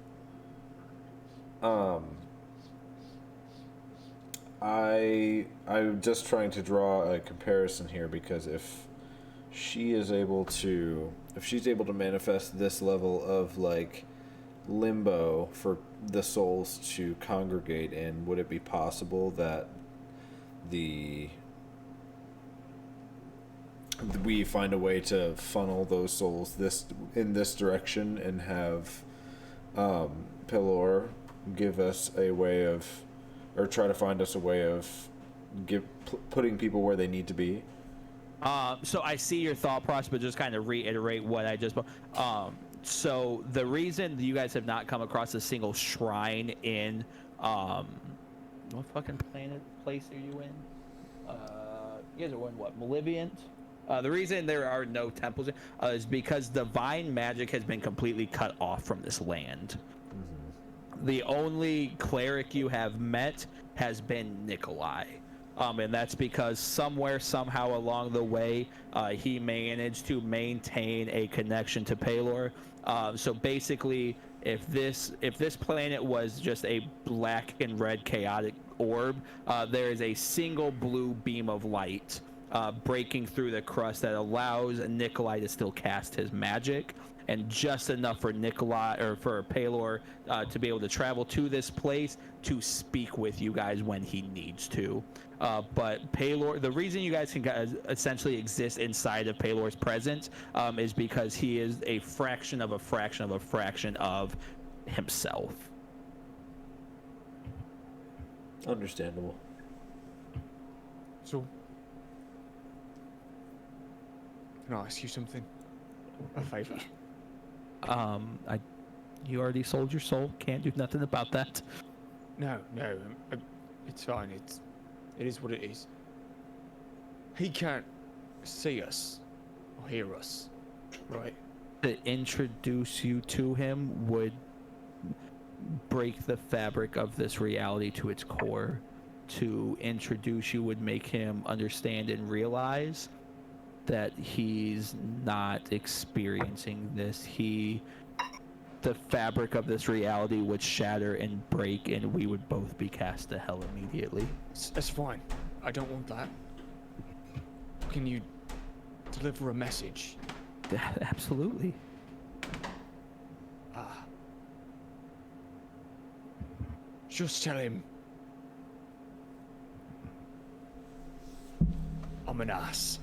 I'm just trying to draw a comparison here, because if she's able to manifest this level of like limbo for the souls to congregate in, would it be possible that we find a way to funnel those souls in this direction and have Pelor give us a way of, or try to find us a way of putting people where they need to be? So I see your thought process, but just kind of reiterate what I just. So the reason you guys have not come across a single shrine in, what fucking place are you in? You guys are in what, Maleviant? The reason there are no temples is because divine magic has been completely cut off from this land. The only cleric you have met has been Nikolai. And that's because somehow along the way, he managed to maintain a connection to Pelor. So basically, if this planet was just a black and red chaotic orb, there is a single blue beam of light breaking through the crust that allows Nikolai to still cast his magic, and just enough for Nikolai or for Pelor to be able to travel to this place to speak with you guys when he needs to. But Pelor, the reason you guys can essentially exist inside of Pelor's presence is because he is a fraction of a fraction of a fraction of himself. Understandable. So, can I ask you something? A favor? You already sold your soul. Can't do nothing about that. No, it's fine. It is what it is. He can't see us or hear us, right? To introduce you to him would break the fabric of this reality to its core. To introduce you would make him understand and realize that he's not experiencing this. The fabric of this reality would shatter and break, and we would both be cast to hell immediately. That's fine. I don't want that. Can you deliver a message? Absolutely. Just tell him I'm an ass.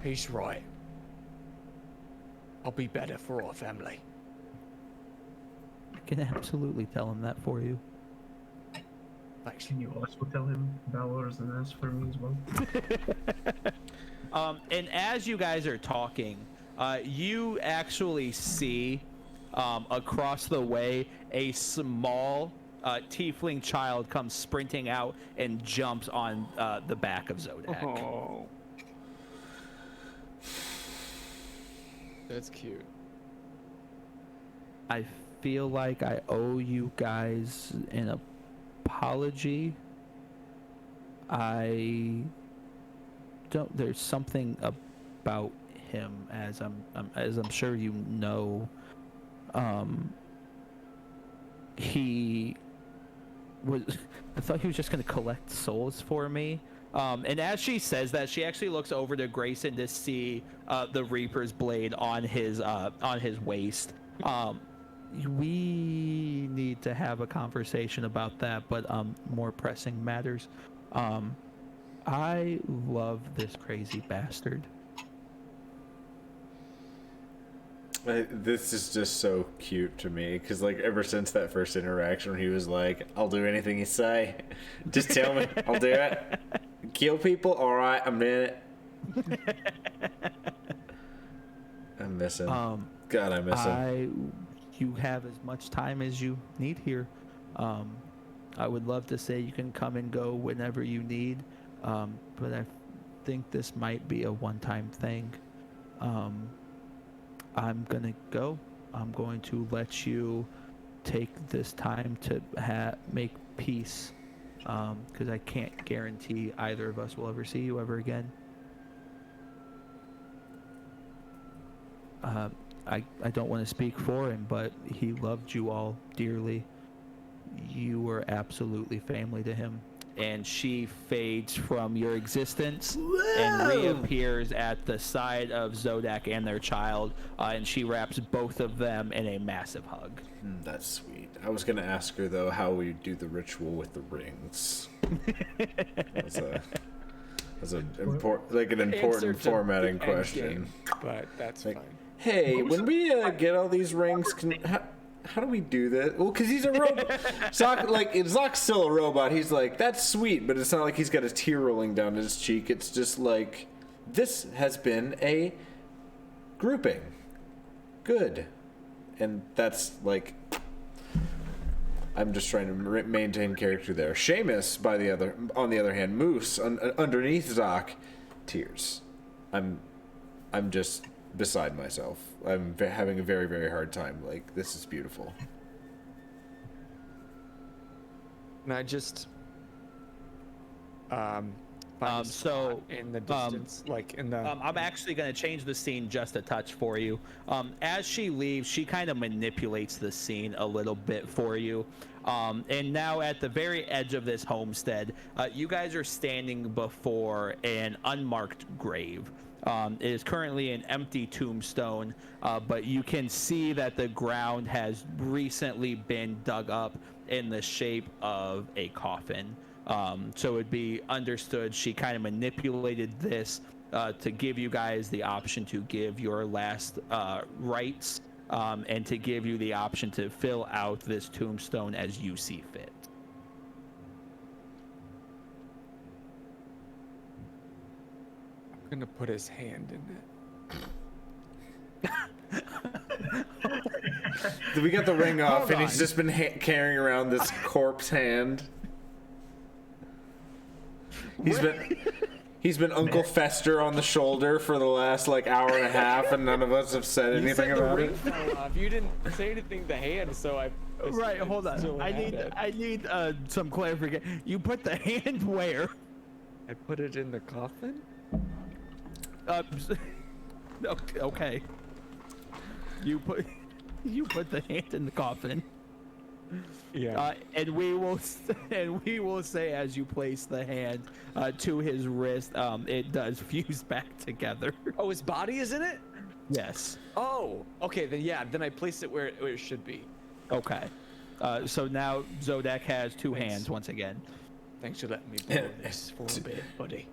He's right. I'll be better for our family. I can absolutely tell him that for you. Thanks. Can you also tell him Valor's an ass for me as well? And as you guys are talking, you actually see across the way a small tiefling child comes sprinting out and jumps on the back of Zodak. Oh. That's cute. I feel like I owe you guys an apology. I don't. There's something about him, as I'm sure you know. He was. I thought he was just gonna collect souls for me. And as she says that, she actually looks over to Grayson to see the Reaper's blade on his waist. We need to have a conversation about that, but more pressing matters. I love this crazy bastard. This is just so cute to me because, like, ever since that first interaction, when he was like, "I'll do anything you say, just tell me, I'll do it. Kill people, all right, I'm in it." I miss him. God, I miss him. You have as much time as you need here. I would love to say you can come and go whenever you need, but I think this might be a one-time thing. I'm gonna go. I'm going to let you take this time to make peace, because I can't guarantee either of us will ever see you ever again. I don't want to speak for him, but he loved you all dearly. You were absolutely family to him. And she fades from your existence and reappears at the side of Zodak and their child, and she wraps both of them in a massive hug. That's sweet. I was gonna ask her though how we do the ritual with the rings. That's an important formatting question. But that's Like, fine. hey, when we get all these rings, how do we do this? Well, because he's a robot. Zock's still a robot. He's like, that's sweet, but it's not like he's got a tear rolling down his cheek. It's just like, this has been a grouping. Good. And that's like, I'm just trying to maintain character there. Seamus, on the other hand, Moose, underneath Zock, tears. I'm just beside myself. I'm having a very, very hard time. Like, this is beautiful. And I just find a spot in the distance, like in the. I'm actually going to change the scene just a touch for you. As she leaves, she kind of manipulates the scene a little bit for you. And now at the very edge of this homestead, you guys are standing before an unmarked grave. It is currently an empty tombstone, but you can see that the ground has recently been dug up in the shape of a coffin. So it'd be understood she kind of manipulated this to give you guys the option to give your last rites, and to give you the option to fill out this tombstone as you see fit. I'm gonna put his hand in it. We got the ring off, Hold and on. he's just been carrying around this corpse hand. He's been Uncle Fester on the shoulder for the last like hour and a half, and none of us have said You anything said the about ring it. fell off. You didn't say anything to the hand, so I. Right, hold on. still I had it. need some clarification. You put the hand where? I put it in the coffin. Okay. You put the hand in the coffin. Yeah. And we will say as you place the hand to his wrist, it does fuse back together. Oh, his body is in it. Yes. Oh, okay. Then yeah. Then I placed it where it should be. Okay. So now Zodak has two hands once again. Thanks for letting me borrow this for a bit, buddy.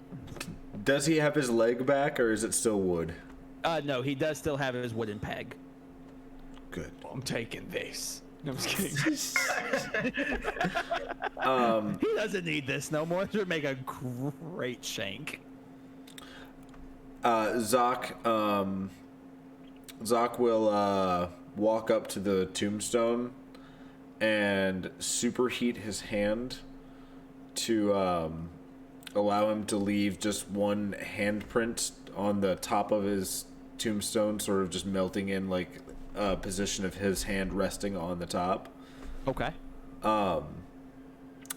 Does he have his leg back, or is it still wood? No, he does still have his wooden peg. Good. I'm taking this. No, I'm just kidding. He doesn't need this no more. This would make a great shank. Zoc will walk up to the tombstone and superheat his hand to allow him to leave just one handprint on the top of his tombstone, sort of just melting in like a position of his hand resting on the top. Okay.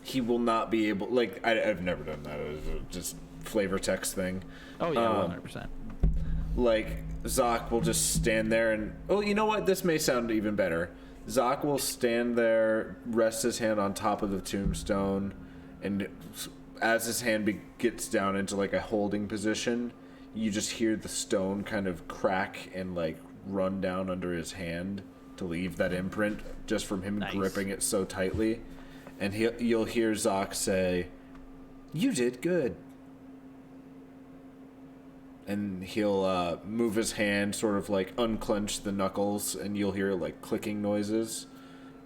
He will not be able, like, I've never done that. It was just flavor text thing. Oh yeah, 100%. Like, Zoc will just stand there and, oh, you know what? This may sound even better. Zoc will stand there, rest his hand on top of the tombstone, and as his hand gets down into like a holding position, you just hear the stone kind of crack and like run down under his hand to leave that imprint just from him gripping it so tightly. And you'll hear Zoc say, "You did good." And he'll move his hand, sort of like unclench the knuckles, and you'll hear like clicking noises.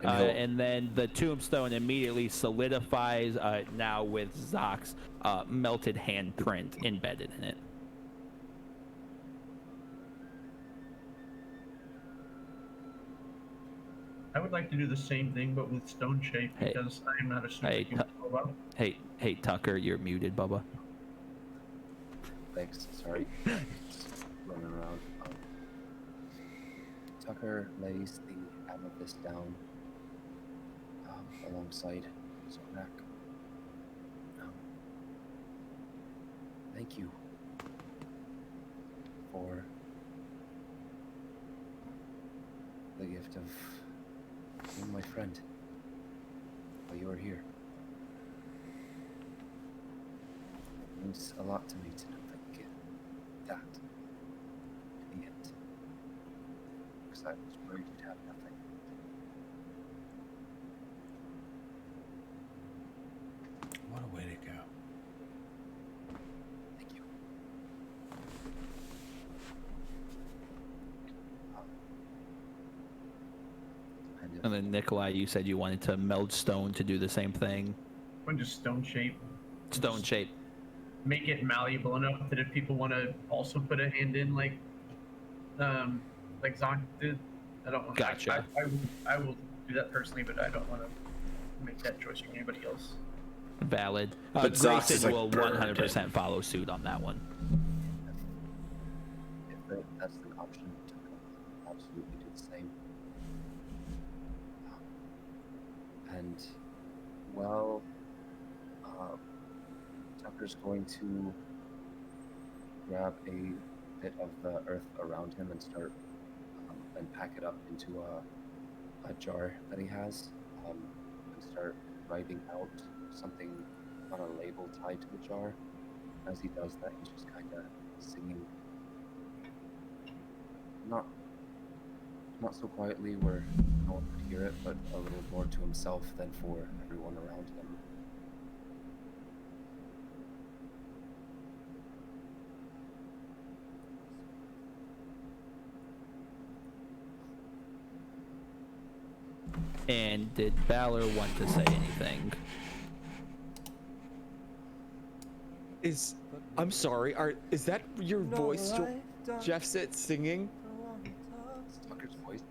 And then the tombstone immediately solidifies, now with Zoc's melted handprint embedded in it. I would like to do the same thing, but with stone shape, Hey. because I'm not a superhuman robot. Hey, Tucker, you're muted, Bubba. Thanks. Sorry. Just running around. Tucker lays the amethyst down alongside Zorak. Thank you for the gift of being my friend while you are here. It means a lot to me to know that you get that in the end. Because I was worried you'd have nothing. What a way to go. Thank you. And then Nikolai, you said you wanted to meld stone to do the same thing. Or just stone shape. Stone shape. Make it malleable enough that if people want to also put a hand in, like Zoc did, I don't want. Gotcha. I will do that personally, but I don't want to make that choice for anybody else. Valid. But Zoc Grayson is like will 100% follow suit on that one. If that's an option, to absolutely do the same. And, well, Tucker's going to grab a bit of the earth around him and start and pack it up into a jar that he has, and start writing out something on a label tied to the jar. As he does that, he's just kind of singing, not so quietly where no one could hear it, but a little more to himself than for everyone around him. And did Balor want to say anything? I'm sorry. Is that your voice, Jeff said singing? Tucker's voice.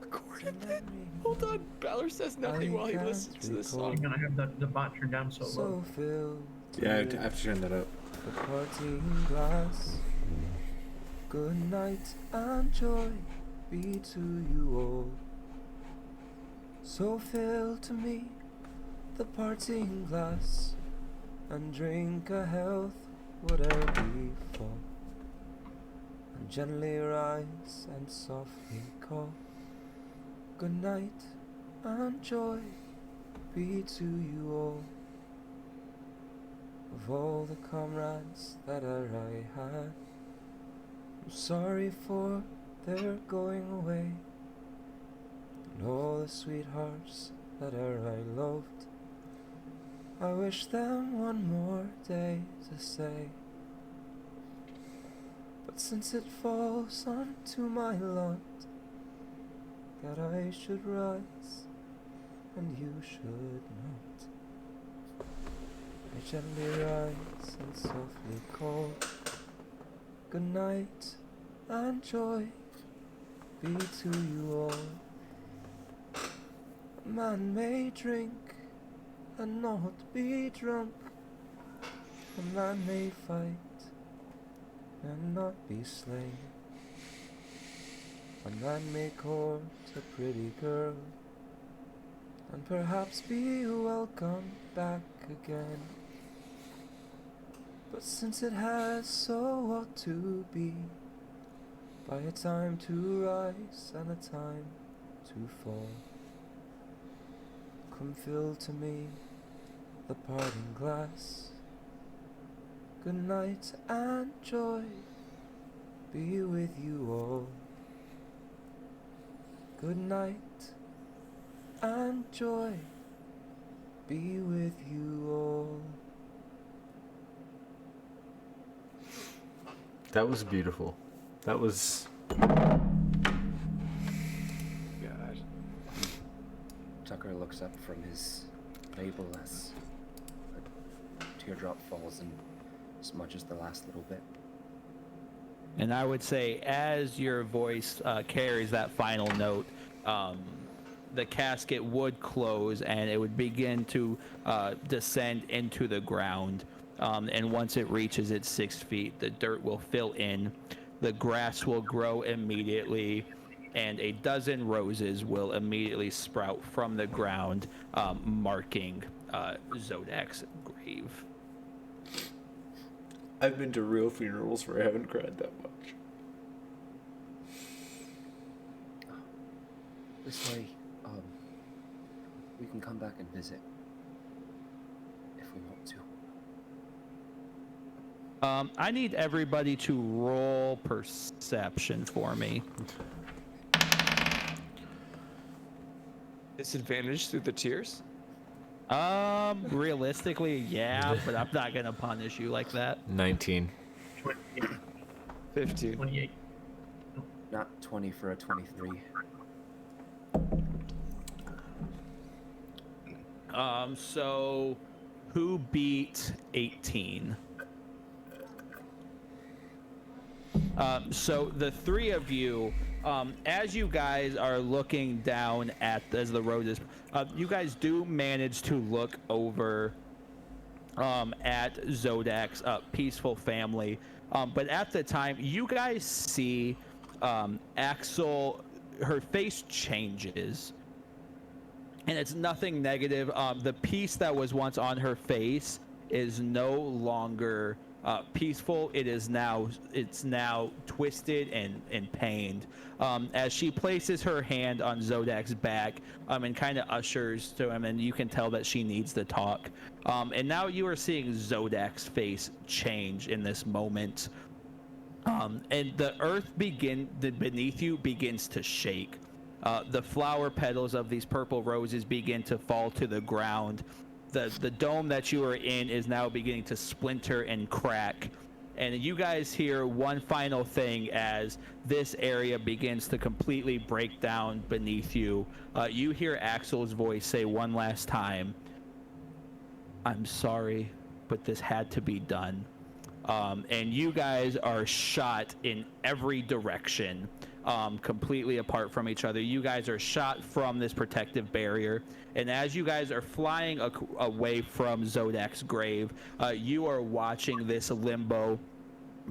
Recorded it. Hold on. Balor says nothing while he listens to this song. I'm gonna have the bot turned down so low. Yeah, I have to turn that up. The parting glass. Good night and joy be to you all. So fill to me the parting glass, and drink a health whatever befall, and gently rise and softly call. Good night and joy be to you all. Of all the comrades that I had, I'm sorry for their going away. And all the sweethearts that I loved, I wish them one more day to say. But since it falls onto my lot that I should rise and you should not. I gently rise and softly call. Good night and joy be to you all. A man may drink and not be drunk. A man may fight and not be slain. A man may court a pretty girl and perhaps be welcomed back again. But since it has so ought to be, by a time to rise and a time to fall, come fill to me the parting glass. Good night and joy be with you all. Good night and joy be with you all. That was beautiful. That was. God. Tucker looks up from his label as a teardrop falls and smudges the last little bit. And I would say, as your voice carries that final note, the casket would close and it would begin to descend into the ground. And once it reaches its 6 feet, the dirt will fill in, the grass will grow immediately, and a dozen roses will immediately sprout from the ground, marking Zodak's grave. I've been to real funerals where I haven't cried that much. This way, we can come back and visit if we want to. I need everybody to roll perception for me. Disadvantage through the tears? Realistically, yeah, but I'm not gonna punish you like that. 19. 15. 28. Not 20 for a 23. So who beat 18? So the three of you, as you guys are looking down as the road is, you guys do manage to look over at Zodak's peaceful family. But at the time, you guys see Axel, her face changes. And it's nothing negative. The peace that was once on her face is no longer peaceful. It's now twisted and pained. As she places her hand on Zodak's back and kind of ushers to him, and you can tell that she needs to talk. And now you are seeing Zodak's face change in this moment. And the earth beneath you begins to shake. The flower petals of these purple roses begin to fall to the ground. The dome that you are in is now beginning to splinter and crack. And you guys hear one final thing as this area begins to completely break down beneath you. You hear Axel's voice say one last time, "I'm sorry, but this had to be done." And you guys are shot in every direction, completely apart from each other. You guys are shot from this protective barrier, and as you guys are flying away from Zodak's grave, you are watching this limbo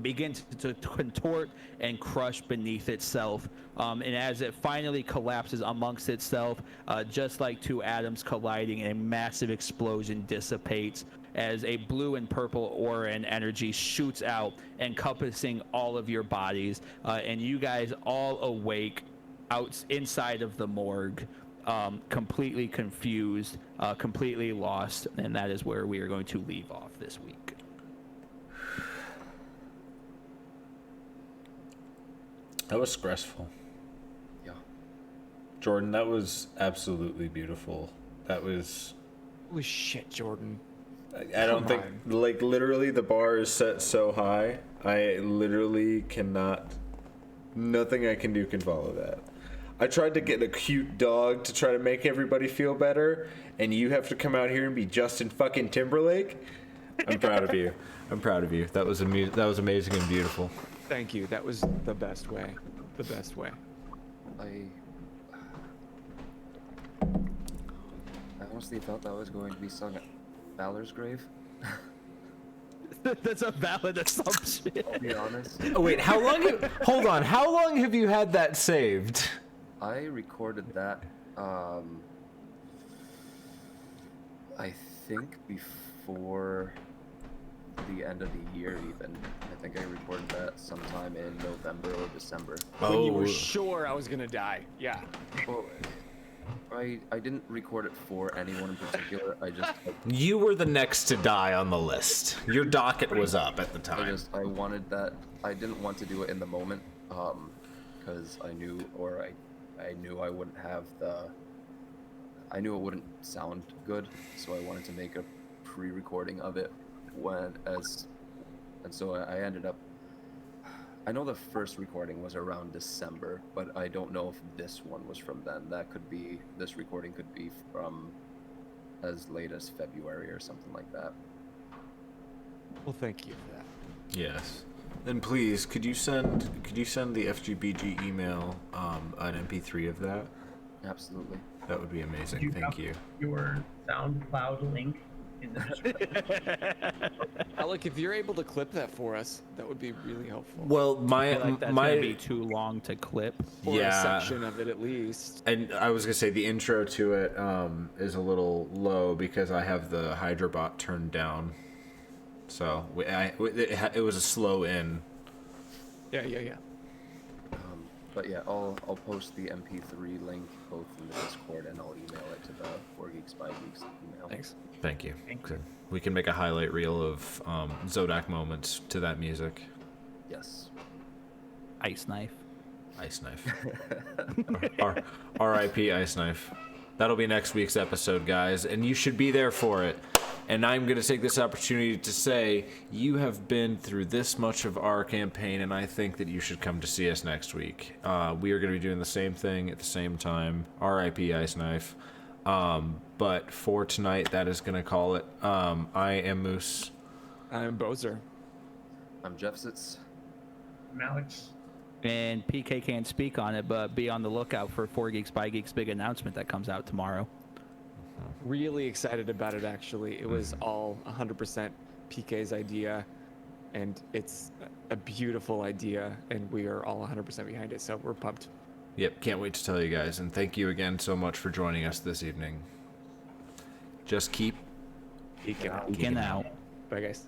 begin to contort and crush beneath itself, and as it finally collapses amongst itself, just like two atoms colliding, a massive explosion dissipates as a blue and purple aura and energy shoots out, encompassing all of your bodies, and you guys all awake inside of the morgue, completely confused, completely lost, and that is where we are going to leave off this week. That was stressful. Yeah. Jordan, that was absolutely beautiful. That was... Holy shit, Jordan. I don't think, like, literally the bar is set so high, I literally cannot, nothing I can do can follow that. I tried to get a cute dog to try to make everybody feel better, and you have to come out here and be Justin fucking Timberlake. I'm proud of you. I'm proud of you. That was amazing and beautiful. Thank you. That was the best way. The best way. I honestly thought that was going to be sung at Valor's grave. That's a valid assumption. I'll be honest. Oh wait, hold on. How long have you had that saved? I recorded that, I think before the end of the year even. I think I recorded that sometime in November or December. When you were sure I was gonna die. Yeah. Well, I didn't record it for anyone in particular. I just You were the next to die on the list. Your docket was up at the time. I wanted that. I didn't want to do it in the moment, because I knew I wouldn't have the. I knew it wouldn't sound good, so I wanted to make a pre-recording of it and so I ended up. I know the first recording was around December, but I don't know if this one was from then. This recording could be from as late as February or something like that. Well, thank you for that. Yes. And please, could you send the FGBG email an MP3 of that? Absolutely. That would be amazing. Thank you. Your SoundCloud link in the description. Alec, if you're able to clip that for us, that would be really helpful. Well, I feel like that's gonna be too long to clip. Or a section of it at least. And I was gonna say the intro to it is a little low because I have the Hydrobot turned down, so it was a slow in. Yeah. But yeah, I'll post the MP3 link both in the Discord and I'll email it to the 4Geeks by Geeks email. Thanks. Thank you. Thank you. We can make a highlight reel of Zodak moments to that music. Yes. Ice knife. Ice Knife. R.I.P. Ice Knife. That'll be next week's episode, guys, and you should be there for it. And I'm going to take this opportunity to say you have been through this much of our campaign, and I think that you should come to see us next week. We are going to be doing the same thing at the same time. R.I.P. Ice Knife. But for tonight, that is going to call it. I am Moose. I'm Bozer. I'm Jeffsitz. I'm Alex. And PK can't speak on it, but be on the lookout for 4Geeks by Geeks big announcement that comes out tomorrow. Really excited about it, actually. It was all 100% PK's idea, and it's a beautiful idea, and we are all 100% behind it, so we're pumped. Yep, can't wait to tell you guys, and thank you again so much for joining us this evening. Just keep Geeking out. Bye, guys.